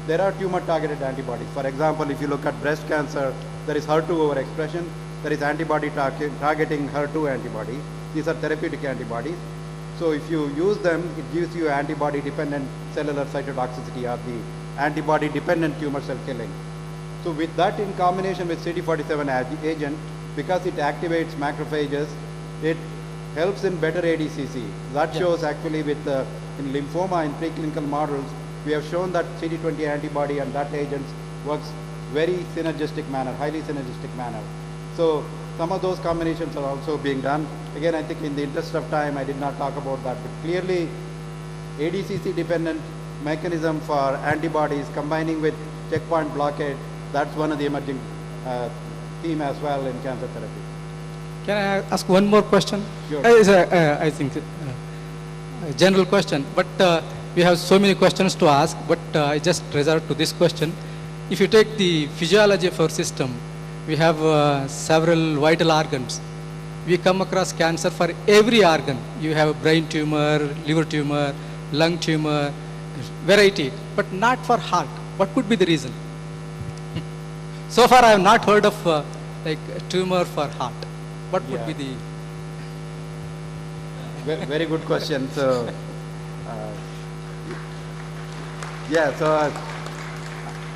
there are tumor-targeted antibodies. For example, if you look at breast cancer, there is HER2 overexpression, there is antibody targeting HER2 antibody. These are therapeutic antibodies. So if you use them, it gives you antibody-dependent cellular cytotoxicity or the antibody-dependent tumor cell killing. So with that in combination with CD47 agent, because it activates macrophages, it helps in better ADCC. That shows actually with in lymphoma in preclinical models, we have shown that CD20 antibody and that agent works very synergistic manner, highly synergistic manner. So some of those combinations are also being done. Again, I think in the interest of time, I did not talk about that, but clearly ADCC dependent mechanism for antibodies combining with checkpoint blockade, that's one of the emerging theme as well in cancer therapy. Can I ask one more question? Sure. I think a general question, but we have so many questions to ask, but I just resort to this question. If you take the physiology of our system, we have several vital organs. We come across cancer for every organ. You have a brain tumor, liver tumor, lung tumor, variety, but not for heart. What could be the reason? So far I have not heard of like a tumor for heart. What would be the... Very good question. So,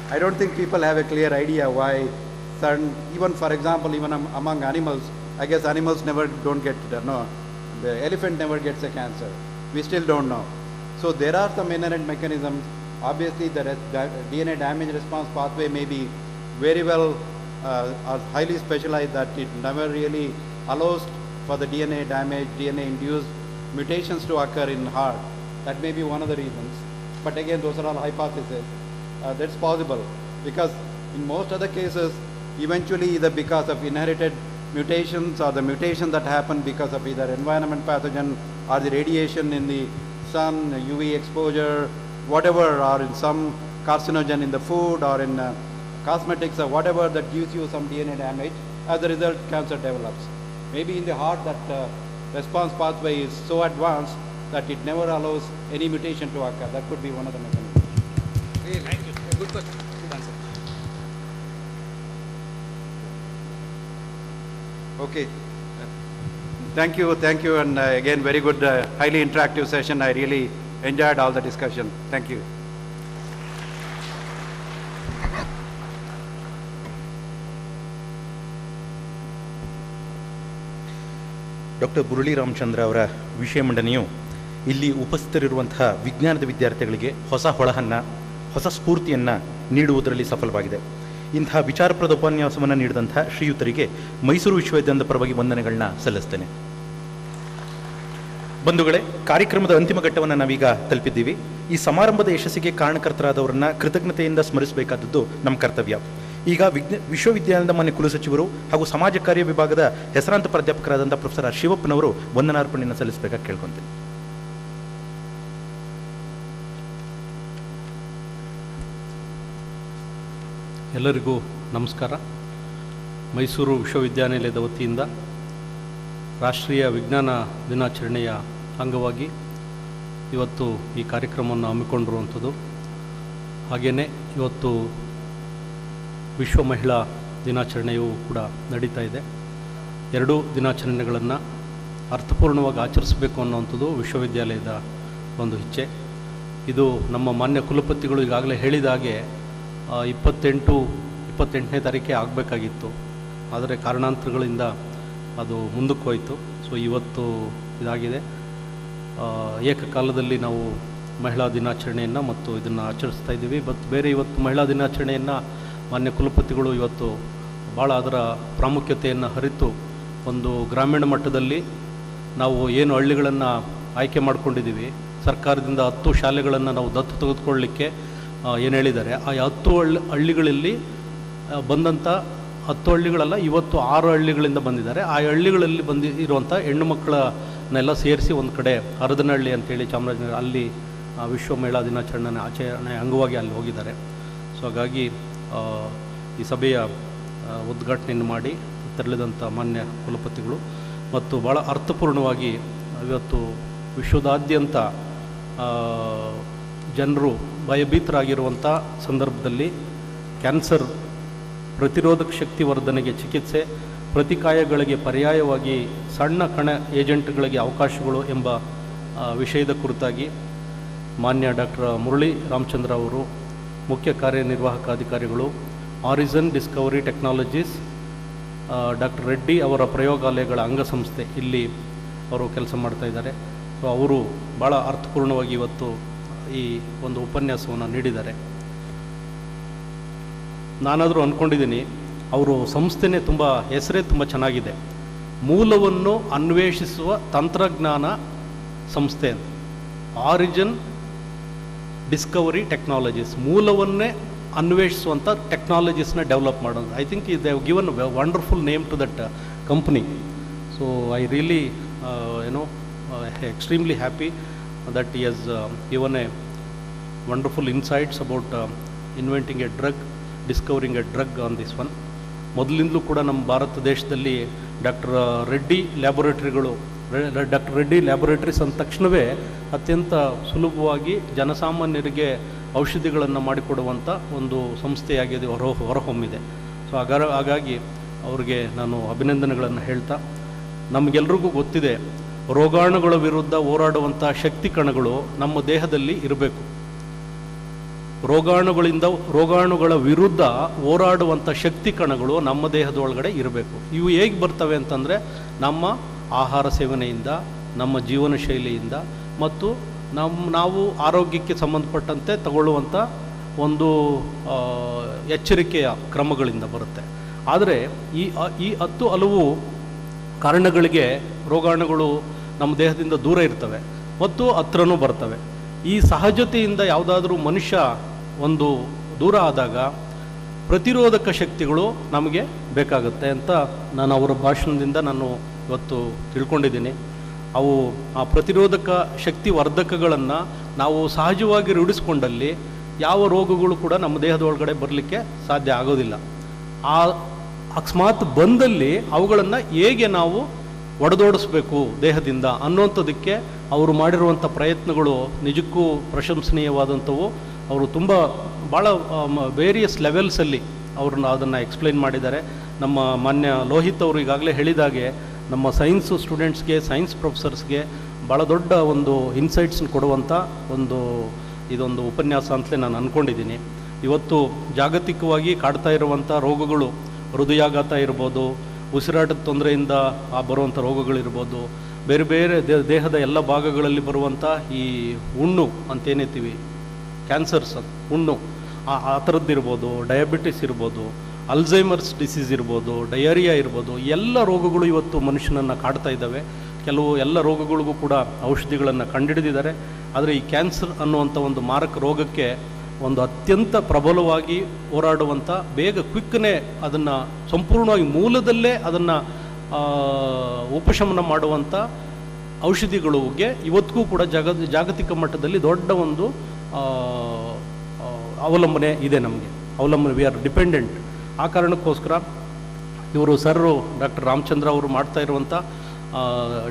I don't think people have a clear idea why certain, even for example, even among animals, I guess animals don't get, no, the elephant never gets a cancer. We still don't know. So there are some inherent mechanisms. Obviously the DNA damage response pathway may be very well or highly specialized that it never really allows for the DNA damage, DNA induced mutations to occur in heart. That may be one of the reasons. But again, those are all hypotheses. That's possible because in most other cases, eventually either because of inherited mutations or the mutation that happen because of either environment pathogen or the radiation in the sun, UV exposure, whatever, or in some carcinogen in the food or in cosmetics or whatever that gives you some DNA damage. As a result, cancer develops. Maybe in the heart that response pathway is so advanced that it never allows any mutation to occur. That could be one of the mechanisms. Really? Thank you. Good question. Good answer. Okay. Thank you, and again, very good, highly interactive session. I really enjoyed all the discussion. Thank you. Doctor Murali Ramachandra ಅವರ ವಿಷಯ ಮಂಡನೆಯು ಇಲ್ಲಿ ಉಪಸ್ಥಿತರಿರುವಂತಹ ವಿಜ್ಞಾನದ ವಿದ್ಯಾರ್ಥಿಗಳಿಗೆ ಹೊಸ ಹೊಳಹನ್ನು, ಹೊಸ ಸ್ಫೂರ್ತಿಯನ್ನು ನೀಡುವುದರಲ್ಲಿ ಸಫಲವಾಗಿದೆ. ಇಂತಹ ವಿಚಾರಪ್ರದ ಉಪನ್ಯಾಸವನ್ನು ನೀಡಿದಂಥ ಶ್ರೀಯುತರಿಗೆ ಮೈಸೂರು ವಿಶ್ವವಿದ್ಯಾಲಯದ ಪರವಾಗಿ ವಂದನೆಗಳನ್ನ ಸಲ್ಲಿಸ್ತೇನೆ. ಬಂಧುಗಳೇ, ಕಾರ್ಯಕ್ರಮದ ಅಂತಿಮ ಘಟ್ಟವನ್ನು ನಾವೀಗ ತಲುಪಿದ್ದೀವಿ. ಈ ಸಮಾರಂಭದ ಯಶಸ್ಸಿಗೆ ಕಾರಣಕರ್ತರಾದವರನ್ನ ಕೃತಜ್ಞತೆಯಿಂದ ಸ್ಮರಿಸಬೇಕಾದದ್ದು ನಮ್ಮ ಕರ್ತವ್ಯ. ಈಗ ವಿಶ್ವವಿದ್ಯಾಲಯದ ಮಾನ್ಯ ಕುಲಸಚಿವರು ಹಾಗೂ ಸಮಾಜ ಕಾರ್ಯ ವಿಭಾಗದ ಹೆಸರಾಂತ ಪ್ರಾಧ್ಯಾಪಕರಾದಂಥ ಪ್ರೊಫೆಸರ್ ಆರ್ ಶಿವಪ್ಪನವರು ವಂದನಾರ್ಪಣೆಯನ್ನು ಸಲ್ಲಿಸಬೇಕಾಗಿ ಕೇಳ್ಕೊತೀನಿ. ಎಲ್ಲರಿಗೂ ನಮಸ್ಕಾರ. ಮೈಸೂರು ವಿಶ್ವವಿದ್ಯಾನಿಲಯದ ವತಿಯಿಂದ ರಾಷ್ಟ್ರೀಯ ವಿಜ್ಞಾನ ದಿನಾಚರಣೆಯ ಅಂಗವಾಗಿ ಇವತ್ತು ಈ ಕಾರ್ಯಕ್ರಮವನ್ನು ಹಮ್ಮಿಕೊಂಡಿರುವಂಥದ್ದು. ಹಾಗೆಯೇ ಇವತ್ತು ವಿಶ್ವ ಮಹಿಳಾ ದಿನಾಚರಣೆಯೂ ಕೂಡ ನಡೀತಾ ಇದೆ. ಎರಡೂ ದಿನಾಚರಣೆಗಳನ್ನು ಅರ್ಥಪೂರ್ಣವಾಗಿ ಆಚರಿಸಬೇಕು ಅನ್ನುವಂಥದ್ದು ವಿಶ್ವವಿದ್ಯಾಲಯದ ಒಂದು ಇಚ್ಛೆ. ಇದು ನಮ್ಮ ಮಾನ್ಯ ಕುಲಪತಿಗಳು ಈಗಾಗಲೇ ಹೇಳಿದ ಹಾಗೆ 28ನೇ ತಾರೀಕೆ ಆಗಬೇಕಾಗಿತ್ತು. ಆದರೆ ಕಾರಣಾಂತರಗಳಿಂದ ಅದು ಮುಂದಕ್ಕೆ ಹೋಯಿತು. ಸೊ ಇವತ್ತು ಇದಾಗಿದೆ. ಏಕಕಾಲದಲ್ಲಿ ನಾವು ಮಹಿಳಾ ದಿನಾಚರಣೆಯನ್ನು ಮತ್ತು ಇದನ್ನು ಆಚರಿಸ್ತಾ ಇದ್ದೀವಿ. ಮತ್ತು ಬೇರೆ ಇವತ್ತು ಮಹಿಳಾ ದಿನಾಚರಣೆಯನ್ನು ಮಾನ್ಯ ಕುಲಪತಿಗಳು ಇವತ್ತು ಭಾಳ ಅದರ ಪ್ರಾಮುಖ್ಯತೆಯನ್ನು ಅರಿತು ಒಂದು ಗ್ರಾಮೀಣ ಮಟ್ಟದಲ್ಲಿ ನಾವು ಏನು ಹಳ್ಳಿಗಳನ್ನು ಆಯ್ಕೆ ಮಾಡ್ಕೊಂಡಿದ್ದೀವಿ, ಸರ್ಕಾರದಿಂದ 10 ಶಾಲೆಗಳನ್ನು ನಾವು ದತ್ತು ತೆಗೆದುಕೊಳ್ಳಲಿಕ್ಕೆ ಏನು ಹೇಳಿದ್ದಾರೆ, ಆ 10 ಹಳ್ಳಿಗಳಲ್ಲಿ ಬಂದಂಥ 10 ಹಳ್ಳಿಗಳಲ್ಲ, ಇವತ್ತು 6 ಹಳ್ಳಿಗಳಿಂದ ಬಂದಿದ್ದಾರೆ. ಆ ಹಳ್ಳಿಗಳಲ್ಲಿ ಇರುವಂಥ ಹೆಣ್ಣು ಮಕ್ಕಳನ್ನೆಲ್ಲ ಸೇರಿಸಿ ಒಂದು ಕಡೆ ಹರದನಹಳ್ಳಿ ಅಂತೇಳಿ ಚಾಮರಾಜನಗರ, ಅಲ್ಲಿ ವಿಶ್ವ ಮಹಿಳಾ ದಿನಾಚರಣೆ ಆಚರಣೆ ಅಂಗವಾಗಿ ಅಲ್ಲಿ ಹೋಗಿದ್ದಾರೆ. ಸೊ ಹಾಗಾಗಿ ಈ ಸಭೆಯ ಉದ್ಘಾಟನೆಯನ್ನು ಮಾಡಿ ತೆರಳಿದಂಥ ಮಾನ್ಯ ಕುಲಪತಿಗಳು ಮತ್ತು ಭಾಳ ಅರ್ಥಪೂರ್ಣವಾಗಿ ಇವತ್ತು ವಿಶ್ವದಾದ್ಯಂತ ಜನರು ಭಯಭೀತರಾಗಿರುವಂಥ ಸಂದರ್ಭದಲ್ಲಿ ಕ್ಯಾನ್ಸರ್ ಪ್ರತಿರೋಧಕ ಶಕ್ತಿ ವರ್ಧನೆಗೆ ಚಿಕಿತ್ಸೆ, ಪ್ರತಿಕಾಯಗಳಿಗೆ ಪರ್ಯಾಯವಾಗಿ ಸಣ್ಣ ಕಣ ಏಜೆಂಟ್ಗಳಿಗೆ ಅವಕಾಶಗಳು ಎಂಬ ವಿಷಯದ ಕುರಿತಾಗಿ ಮಾನ್ಯ ಡಾಕ್ಟರ್ ಮುರಳಿ ರಾಮಚಂದ್ರ ಅವರು, ಮುಖ್ಯ ಕಾರ್ಯನಿರ್ವಾಹಕ ಅಧಿಕಾರಿಗಳು, origin Discovery technologies, doctor Reddy ಅವರ ಪ್ರಯೋಗಾಲಯಗಳ ಅಂಗಸಂಸ್ಥೆ ಇಲ್ಲಿ ಅವರು ಕೆಲಸ ಮಾಡ್ತಾಯಿದ್ದಾರೆ. ಸೊ ಅವರು ಭಾಳ ಅರ್ಥಪೂರ್ಣವಾಗಿ ಇವತ್ತು ಈ ಒಂದು ಉಪನ್ಯಾಸವನ್ನು ನೀಡಿದ್ದಾರೆ. ನಾನಾದರೂ ಅಂದ್ಕೊಂಡಿದ್ದೀನಿ, ಅವರು ಸಂಸ್ಥೆನೇ ತುಂಬ ಹೆಸರೇ ತುಂಬ ಚೆನ್ನಾಗಿದೆ, ಮೂಲವನ್ನು ಅನ್ವೇಷಿಸುವ ತಂತ್ರಜ್ಞಾನ ಸಂಸ್ಥೆ, ಆರಿಜಿನ್ ಡಿಸ್ಕವರಿ ಟೆಕ್ನಾಲಜೀಸ್, ಮೂಲವನ್ನೇ ಅನ್ವೇಷಿಸುವಂಥ ಟೆಕ್ನಾಲಜೀಸ್ನ ಡೆವಲಪ್ ಮಾಡೋದು. I think they have given wonderful name to that company. So I really extremely happy that he has given a wonderful insights about inventing a drug, discovering a drug on this one. ಮೊದಲಿಂದಲೂ ಕೂಡ ನಮ್ಮ ಭಾರತ ದೇಶದಲ್ಲಿ doctor Reddy laboratories ಅಂದ ತಕ್ಷಣವೇ ಅತ್ಯಂತ ಸುಲಭವಾಗಿ ಜನಸಾಮಾನ್ಯರಿಗೆ ಔಷಧಿಗಳನ್ನು ಮಾಡಿಕೊಡುವಂಥ ಒಂದು ಸಂಸ್ಥೆಯಾಗಿ ಹೊರಹೊಮ್ಮಿದೆ. ಸೊ ಹಾಗಾಗಿ ಅವ್ರಿಗೆ ನಾನು ಅಭಿನಂದನೆಗಳನ್ನು ಹೇಳ್ತಾ, ನಮಗೆಲ್ರಿಗೂ ಗೊತ್ತಿದೆ, ರೋಗಾಣುಗಳ ವಿರುದ್ಧ ಹೋರಾಡುವಂಥ ಶಕ್ತಿ ಕಣಗಳು ನಮ್ಮ ದೇಹದಲ್ಲಿ ಇರಬೇಕು. ರೋಗಾಣುಗಳ ವಿರುದ್ಧ ಹೋರಾಡುವಂಥ ಶಕ್ತಿ ಕಣಗಳು ನಮ್ಮ ದೇಹದ ಒಳಗಡೆ ಇರಬೇಕು. ಇವು ಹೇಗೆ ಬರ್ತವೆ ಅಂತಂದರೆ ನಮ್ಮ ಆಹಾರ ಸೇವನೆಯಿಂದ, ನಮ್ಮ ಜೀವನ ಶೈಲಿಯಿಂದ ಮತ್ತು ನಾವು ಆರೋಗ್ಯಕ್ಕೆ ಸಂಬಂಧಪಟ್ಟಂತೆ ತಗೊಳ್ಳುವಂಥ ಒಂದು ಎಚ್ಚರಿಕೆಯ ಕ್ರಮಗಳಿಂದ ಬರುತ್ತೆ. ಆದರೆ ಈ 10 ಹಲವು ಕಾರಣಗಳಿಗೆ ರೋಗಾಣುಗಳು ನಮ್ಮ ದೇಹದಿಂದ ದೂರ ಇರ್ತವೆ ಮತ್ತು ಹತ್ರನೂ ಬರ್ತವೆ. ಈ ಸಹಜತೆಯಿಂದ ಯಾವುದಾದ್ರೂ ಮನುಷ್ಯ ಒಂದು ದೂರ ಆದಾಗ ಪ್ರತಿರೋಧಕ ಶಕ್ತಿಗಳು ನಮಗೆ ಬೇಕಾಗುತ್ತೆ ಅಂತ ನಾನು ಅವರ ಭಾಷಣದಿಂದ ನಾನು ಇವತ್ತು ತಿಳ್ಕೊಂಡಿದ್ದೀನಿ. ಆ ಪ್ರತಿರೋಧಕ ಶಕ್ತಿ ವರ್ಧಕಗಳನ್ನು ನಾವು ಸಹಜವಾಗಿ ರೂಢಿಸ್ಕೊಂಡಲ್ಲಿ ಯಾವ ರೋಗಗಳು ಕೂಡ ನಮ್ಮ ದೇಹದ ಒಳಗಡೆ ಬರಲಿಕ್ಕೆ ಸಾಧ್ಯ ಆಗೋದಿಲ್ಲ. ಅಕಸ್ಮಾತ್ ಬಂದಲ್ಲಿ ಅವುಗಳನ್ನು ಹೇಗೆ ನಾವು ಒಡೆದೋಡಿಸ್ಬೇಕು ದೇಹದಿಂದ ಅನ್ನೋಂಥದ್ದಕ್ಕೆ ಅವರು ಮಾಡಿರುವಂಥ ಪ್ರಯತ್ನಗಳು ನಿಜಕ್ಕೂ ಪ್ರಶಂಸನೀಯವಾದಂಥವು. ಅವರು ತುಂಬ ಭಾಳ ವೇರಿಯಸ್ ಲೆವೆಲ್ಸಲ್ಲಿ ಅದನ್ನು ಎಕ್ಸ್ಪ್ಲೈನ್ ಮಾಡಿದ್ದಾರೆ. ನಮ್ಮ ಮಾನ್ಯ ಲೋಹಿತ್ ಅವರು ಈಗಾಗಲೇ ಹೇಳಿದಾಗೆ ನಮ್ಮ ಸೈನ್ಸ್ ಸ್ಟೂಡೆಂಟ್ಸ್ಗೆ, ಸೈನ್ಸ್ ಪ್ರೊಫೆಸರ್ಸ್ಗೆ ಭಾಳ ದೊಡ್ಡ ಒಂದು ಇನ್ಸೈಟ್ಸ್ನ ಕೊಡುವಂಥ ಇದೊಂದು ಉಪನ್ಯಾಸ ಅಂತಲೇ ನಾನು ಅಂದ್ಕೊಂಡಿದ್ದೀನಿ. ಇವತ್ತು ಜಾಗತಿಕವಾಗಿ ಕಾಡ್ತಾ ಇರುವಂಥ ರೋಗಗಳು, ಹೃದಯಾಘಾತ ಇರ್ಬೋದು, ಉಸಿರಾಟದ ತೊಂದರೆಯಿಂದ ಬರುವಂಥ ರೋಗಗಳಿರ್ಬೋದು, ಬೇರೆ ಬೇರೆ ದೇಹದ ಎಲ್ಲ ಭಾಗಗಳಲ್ಲಿ ಬರುವಂಥ ಈ ಹುಣ್ಣು ಅಂತೇನಿರ್ತೀವಿ, ಕ್ಯಾನ್ಸರ್ಸ್ ಹುಣ್ಣು, ಆ ಥರದ್ದಿರ್ಬೋದು, ಡಯಾಬಿಟಿಸ್ ಇರ್ಬೋದು, ಅಲ್ಝೈಮರ್ಸ್ ಡಿಸೀಸ್ ಇರ್ಬೋದು, ಡಯರಿಯಾ ಇರ್ಬೋದು, ಎಲ್ಲ ರೋಗಗಳು ಇವತ್ತು ಮನುಷ್ಯನನ್ನು ಕಾಡ್ತಾ ಇದ್ದಾವೆ. ಎಲ್ಲ ರೋಗಗಳಿಗೂ ಕೂಡ ಔಷಧಿಗಳನ್ನು ಕಂಡುಹಿಡಿದಿದ್ದಾರೆ. ಆದರೆ ಈ ಕ್ಯಾನ್ಸರ್ ಅನ್ನುವಂಥ ಒಂದು ಮಾರಕ ರೋಗಕ್ಕೆ ಒಂದು ಅತ್ಯಂತ ಪ್ರಬಲವಾಗಿ ಹೋರಾಡುವಂಥ, ಬೇಗ ಕ್ವಿಕ್ಕನೇ ಅದನ್ನು ಸಂಪೂರ್ಣವಾಗಿ ಮೂಲದಲ್ಲೇ ಅದನ್ನು ಉಪಶಮನ ಮಾಡುವಂಥ ಔಷಧಿಗಳಿಗೆ ಇವತ್ತಿಗೂ ಕೂಡ ಜಾಗತಿಕ ಮಟ್ಟದಲ್ಲಿ ದೊಡ್ಡ ಒಂದು ಅವಲಂಬನೆ ಇದೆ. ನಮಗೆ ಅವಲಂಬನೆ, ವಿ ಆರ್ ಡಿಪೆಂಡೆಂಟ್. ಆ ಕಾರಣಕ್ಕೋಸ್ಕರ ಇವರು ಡಾಕ್ಟರ್ ರಾಮಚಂದ್ರ ಅವರು ಮಾಡ್ತಾ ಇರುವಂಥ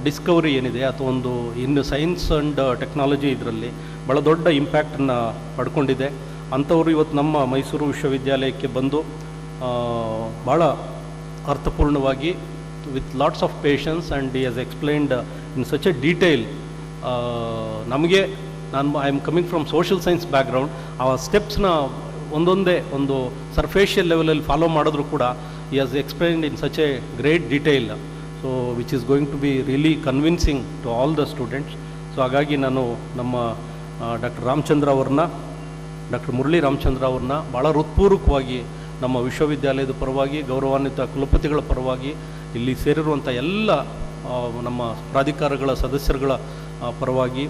ಡಿಸ್ಕವರಿ ಏನಿದೆ, ಅಥವಾ ಒಂದು ಇನ್ನು ಸೈನ್ಸ್ ಆ್ಯಂಡ್ ಟೆಕ್ನಾಲಜಿ ಇದರಲ್ಲಿ ಭಾಳ ದೊಡ್ಡ ಇಂಪ್ಯಾಕ್ಟನ್ನು ಪಡ್ಕೊಂಡಿದೆ. ಅಂಥವರು ಇವತ್ತು ನಮ್ಮ ಮೈಸೂರು ವಿಶ್ವವಿದ್ಯಾಲಯಕ್ಕೆ ಬಂದು ಭಾಳ ಅರ್ಥಪೂರ್ಣವಾಗಿ with lots of patience and he has explained in such a detail. ನಮಗೆ I am coming from social science background, ಆ ಸ್ಟೆಪ್ಸ್ನ ಒಂದೊಂದೇ ಒಂದು ಸರ್ಫೇಷಿಯಲ್ ಲೆವೆಲಲ್ಲಿ ಫಾಲೋ ಮಾಡಿದ್ರು ಕೂಡ he has explained in such a great detail, so which is going to be really convincing to all the students. So ಹಾಗಾಗಿ ನಾನು ನಮ್ಮ ಡಾಕ್ಟರ್ ಮುರಳಿ ರಾಮಚಂದ್ರ ಅವ್ರನ್ನ ಭಾಳ ಹೃತ್ಪೂರ್ವಕವಾಗಿ ನಮ್ಮ ವಿಶ್ವವಿದ್ಯಾಲಯದ ಪರವಾಗಿ, ಗೌರವಾನ್ವಿತ ಕುಲಪತಿಗಳ ಪರವಾಗಿ, ಇಲ್ಲಿ ಸೇರಿರುವಂಥ ಎಲ್ಲ ನಮ್ಮ ಪ್ರಾಧಿಕಾರಗಳ ಸದಸ್ಯರುಗಳ ಪರವಾಗಿ,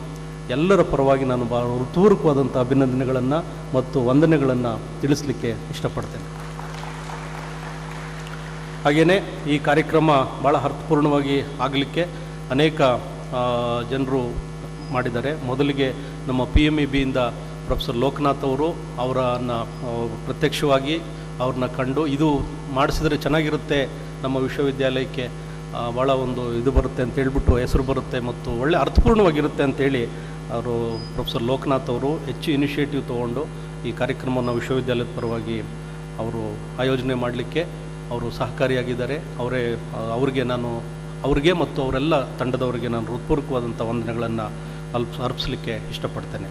ಎಲ್ಲರ ಪರವಾಗಿ ನಾನು ಭಾಳ ಹೃತ್ಪೂರ್ವಕವಾದಂಥ ಅಭಿನಂದನೆಗಳನ್ನು ಮತ್ತು ವಂದನೆಗಳನ್ನು ತಿಳಿಸಲಿಕ್ಕೆ ಇಷ್ಟಪಡ್ತೇನೆ. ಹಾಗೆಯೇ ಈ ಕಾರ್ಯಕ್ರಮ ಭಾಳ ಅರ್ಥಪೂರ್ಣವಾಗಿ ಆಗಲಿಕ್ಕೆ ಅನೇಕ ಜನರು ಮಾಡಿದ್ದಾರೆ. ಮೊದಲಿಗೆ ನಮ್ಮ PMEBಯಿಂದ ಪ್ರೊಫೆಸರ್ ಲೋಕನಾಥ್ ಅವರು ಅವರನ್ನು ಪ್ರತ್ಯಕ್ಷವಾಗಿ ಅವ್ರನ್ನ ಕಂಡು ಇದು ಮಾಡಿಸಿದರೆ ಚೆನ್ನಾಗಿರುತ್ತೆ, ನಮ್ಮ ವಿಶ್ವವಿದ್ಯಾಲಯಕ್ಕೆ ಭಾಳ ಒಂದು ಇದು ಬರುತ್ತೆ ಅಂತ ಹೇಳ್ಬಿಟ್ಟು, ಹೆಸರು ಬರುತ್ತೆ ಮತ್ತು ಒಳ್ಳೆ ಅರ್ಥಪೂರ್ಣವಾಗಿರುತ್ತೆ ಅಂತೇಳಿ ಅವರು ಪ್ರೊಫೆಸರ್ ಲೋಕನಾಥ್ ಅವರು ಹೆಚ್ಚು ಇನಿಷಿಯೇಟಿವ್ ತೊಗೊಂಡು ಈ ಕಾರ್ಯಕ್ರಮವನ್ನು ವಿಶ್ವವಿದ್ಯಾಲಯದ ಪರವಾಗಿ ಅವರು ಆಯೋಜನೆ ಮಾಡಲಿಕ್ಕೆ ಅವರು ಸಹಕಾರಿಯಾಗಿದ್ದಾರೆ. ಅವರಿಗೆ ಮತ್ತು ಅವರೆಲ್ಲ ತಂಡದವರಿಗೆ ನಾನು ಹೃತ್ಪೂರ್ವಕವಾದಂಥ ವಂದನೆಗಳನ್ನು ಅರ್ಪಿಸಲಿಕ್ಕೆ ಇಷ್ಟಪಡ್ತೇನೆ.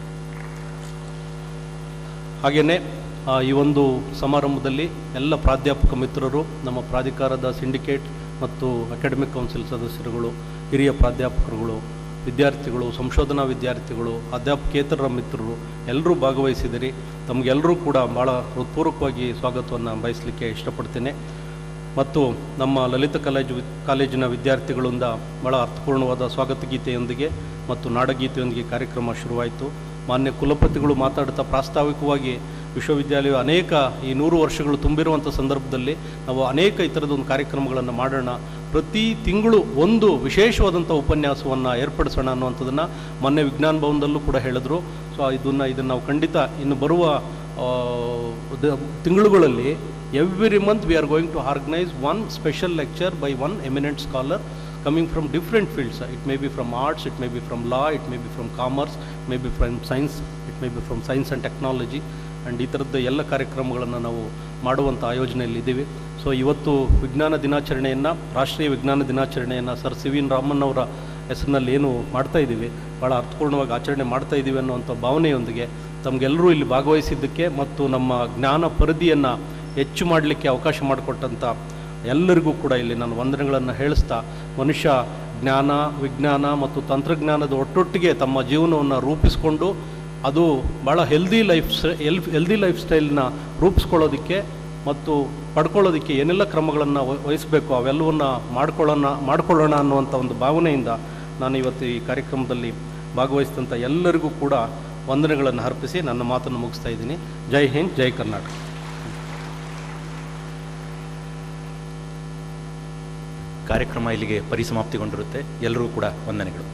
ಹಾಗೆಯೇ ಈ ಒಂದು ಸಮಾರಂಭದಲ್ಲಿ ಎಲ್ಲ ಪ್ರಾಧ್ಯಾಪಕ ಮಿತ್ರರು, ನಮ್ಮ ಪ್ರಾಧಿಕಾರದ ಸಿಂಡಿಕೇಟ್ ಮತ್ತು ಅಕಾಡೆಮಿಕ್ ಕೌನ್ಸಿಲ್ ಸದಸ್ಯರುಗಳು, ಹಿರಿಯ ಪ್ರಾಧ್ಯಾಪಕರುಗಳು, ವಿದ್ಯಾರ್ಥಿಗಳು, ಸಂಶೋಧನಾ ವಿದ್ಯಾರ್ಥಿಗಳು, ಅಧ್ಯಾಪಕೇತರ ಮಿತ್ರರು ಎಲ್ಲರೂ ಭಾಗವಹಿಸಿದಿರಿ. ತಮಗೆಲ್ಲರೂ ಕೂಡ ಭಾಳ ಹೃತ್ಪೂರ್ವಕವಾಗಿ ಸ್ವಾಗತವನ್ನು ಬಯಸಲಿಕ್ಕೆ ಇಷ್ಟಪಡ್ತೇನೆ. ಮತ್ತು ನಮ್ಮ ಲಲಿತ ಕಾಲೇಜಿನ ವಿದ್ಯಾರ್ಥಿಗಳಿಂದ ಭಾಳ ಅರ್ಥಪೂರ್ಣವಾದ ಸ್ವಾಗತ ಗೀತೆಯೊಂದಿಗೆ ಮತ್ತು ನಾಡಗೀತೆಯೊಂದಿಗೆ ಕಾರ್ಯಕ್ರಮ ಶುರುವಾಯಿತು. ಮಾನ್ಯ ಕುಲಪತಿಗಳು ಮಾತಾಡ್ತಾ ಪ್ರಾಸ್ತಾವಿಕವಾಗಿ ವಿಶ್ವವಿದ್ಯಾಲಯ ಅನೇಕ ಈ 100 ವರ್ಷಗಳು ತುಂಬಿರುವಂಥ ಸಂದರ್ಭದಲ್ಲಿ ನಾವು ಅನೇಕ ಈ ಥರದೊಂದು ಕಾರ್ಯಕ್ರಮಗಳನ್ನು ಮಾಡೋಣ, ಪ್ರತಿ ತಿಂಗಳು ಒಂದು ವಿಶೇಷವಾದಂಥ ಉಪನ್ಯಾಸವನ್ನು ಏರ್ಪಡಿಸೋಣ ಅನ್ನುವಂಥದ್ದನ್ನು ಮೊನ್ನೆ ವಿಜ್ಞಾನ ಭವನದಲ್ಲೂ ಕೂಡ ಹೇಳಿದ್ರು. ಸೊ ಇದನ್ನು ನಾವು ಖಂಡಿತ ಇನ್ನು ಬರುವ ತಿಂಗಳುಗಳಲ್ಲಿ every month we are going to organize one special lecture by one eminent scholar coming from different fields. It may be from arts, it may be from law, it may be from commerce, it may be from science, it may be from science and technology. And ಈ ಥರದ್ದು ಎಲ್ಲ ಕಾರ್ಯಕ್ರಮಗಳನ್ನು ನಾವು ಮಾಡುವಂಥ ಆಯೋಜನೆಯಲ್ಲಿದ್ದೀವಿ. So ಇವತ್ತು ವಿಜ್ಞಾನ ದಿನಾಚರಣೆಯನ್ನು, ರಾಷ್ಟ್ರೀಯ ವಿಜ್ಞಾನ ದಿನಾಚರಣೆಯನ್ನು ಸರ್ ಸಿ ವಿ ರಾಮನ್ ಅವರ ಹೆಸರಿನಲ್ಲಿ ಏನು ಮಾಡ್ತಾಯಿದ್ದೀವಿ, ಭಾಳ ಅರ್ಥಪೂರ್ಣವಾಗಿ ಆಚರಣೆ ಮಾಡ್ತಾಯಿದ್ದೀವಿ ಅನ್ನುವಂಥ ಭಾವನೆಯೊಂದಿಗೆ ತಮಗೆಲ್ಲರೂ ಇಲ್ಲಿ ಭಾಗವಹಿಸಿದ್ದಕ್ಕೆ ಮತ್ತು ನಮ್ಮ ಜ್ಞಾನ ಪರಿಧಿಯನ್ನು ಹೆಚ್ಚು ಮಾಡಲಿಕ್ಕೆ ಅವಕಾಶ ಮಾಡಿಕೊಟ್ಟಂಥ ಎಲ್ಲರಿಗೂ ಕೂಡ ಇಲ್ಲಿ ನಾನು ವಂದನೆಗಳನ್ನು ಹೇಳಿಸ್ತಾ, ಮನುಷ್ಯ ಜ್ಞಾನ, ವಿಜ್ಞಾನ ಮತ್ತು ತಂತ್ರಜ್ಞಾನದ ಒಟ್ಟೊಟ್ಟಿಗೆ ತಮ್ಮ ಜೀವನವನ್ನು ರೂಪಿಸ್ಕೊಂಡು ಅದು ಭಾಳ ಹೆಲ್ದಿ ಲೈಫ್ ಸ್ಟೈಲ್ನ ರೂಪಿಸ್ಕೊಳ್ಳೋದಕ್ಕೆ ಮತ್ತು ಪಡ್ಕೊಳ್ಳೋದಕ್ಕೆ ಏನೆಲ್ಲ ಕ್ರಮಗಳನ್ನು ವಹಿಸಬೇಕು ಅವೆಲ್ಲವನ್ನು ಮಾಡ್ಕೊಳ್ಳೋಣ ಅನ್ನುವಂಥ ಒಂದು ಭಾವನೆಯಿಂದ ನಾನು ಇವತ್ತು ಈ ಕಾರ್ಯಕ್ರಮದಲ್ಲಿ ಭಾಗವಹಿಸಿದಂಥ ಎಲ್ಲರಿಗೂ ಕೂಡ ವಂದನೆಗಳನ್ನು ಅರ್ಪಿಸಿ ನನ್ನ ಮಾತನ್ನು ಮುಗಿಸ್ತಾ ಇದ್ದೀನಿ. ಜೈ ಹಿಂದ್, ಜೈ ಕರ್ನಾಟಕ. ಕಾರ್ಯಕ್ರಮ ಇಲ್ಲಿಗೆ ಪರಿಸಮಾಪ್ತಿಗೊಂಡಿರುತ್ತೆ. ಎಲ್ಲರೂ ಕೂಡ ವಂದನೆಗಳು.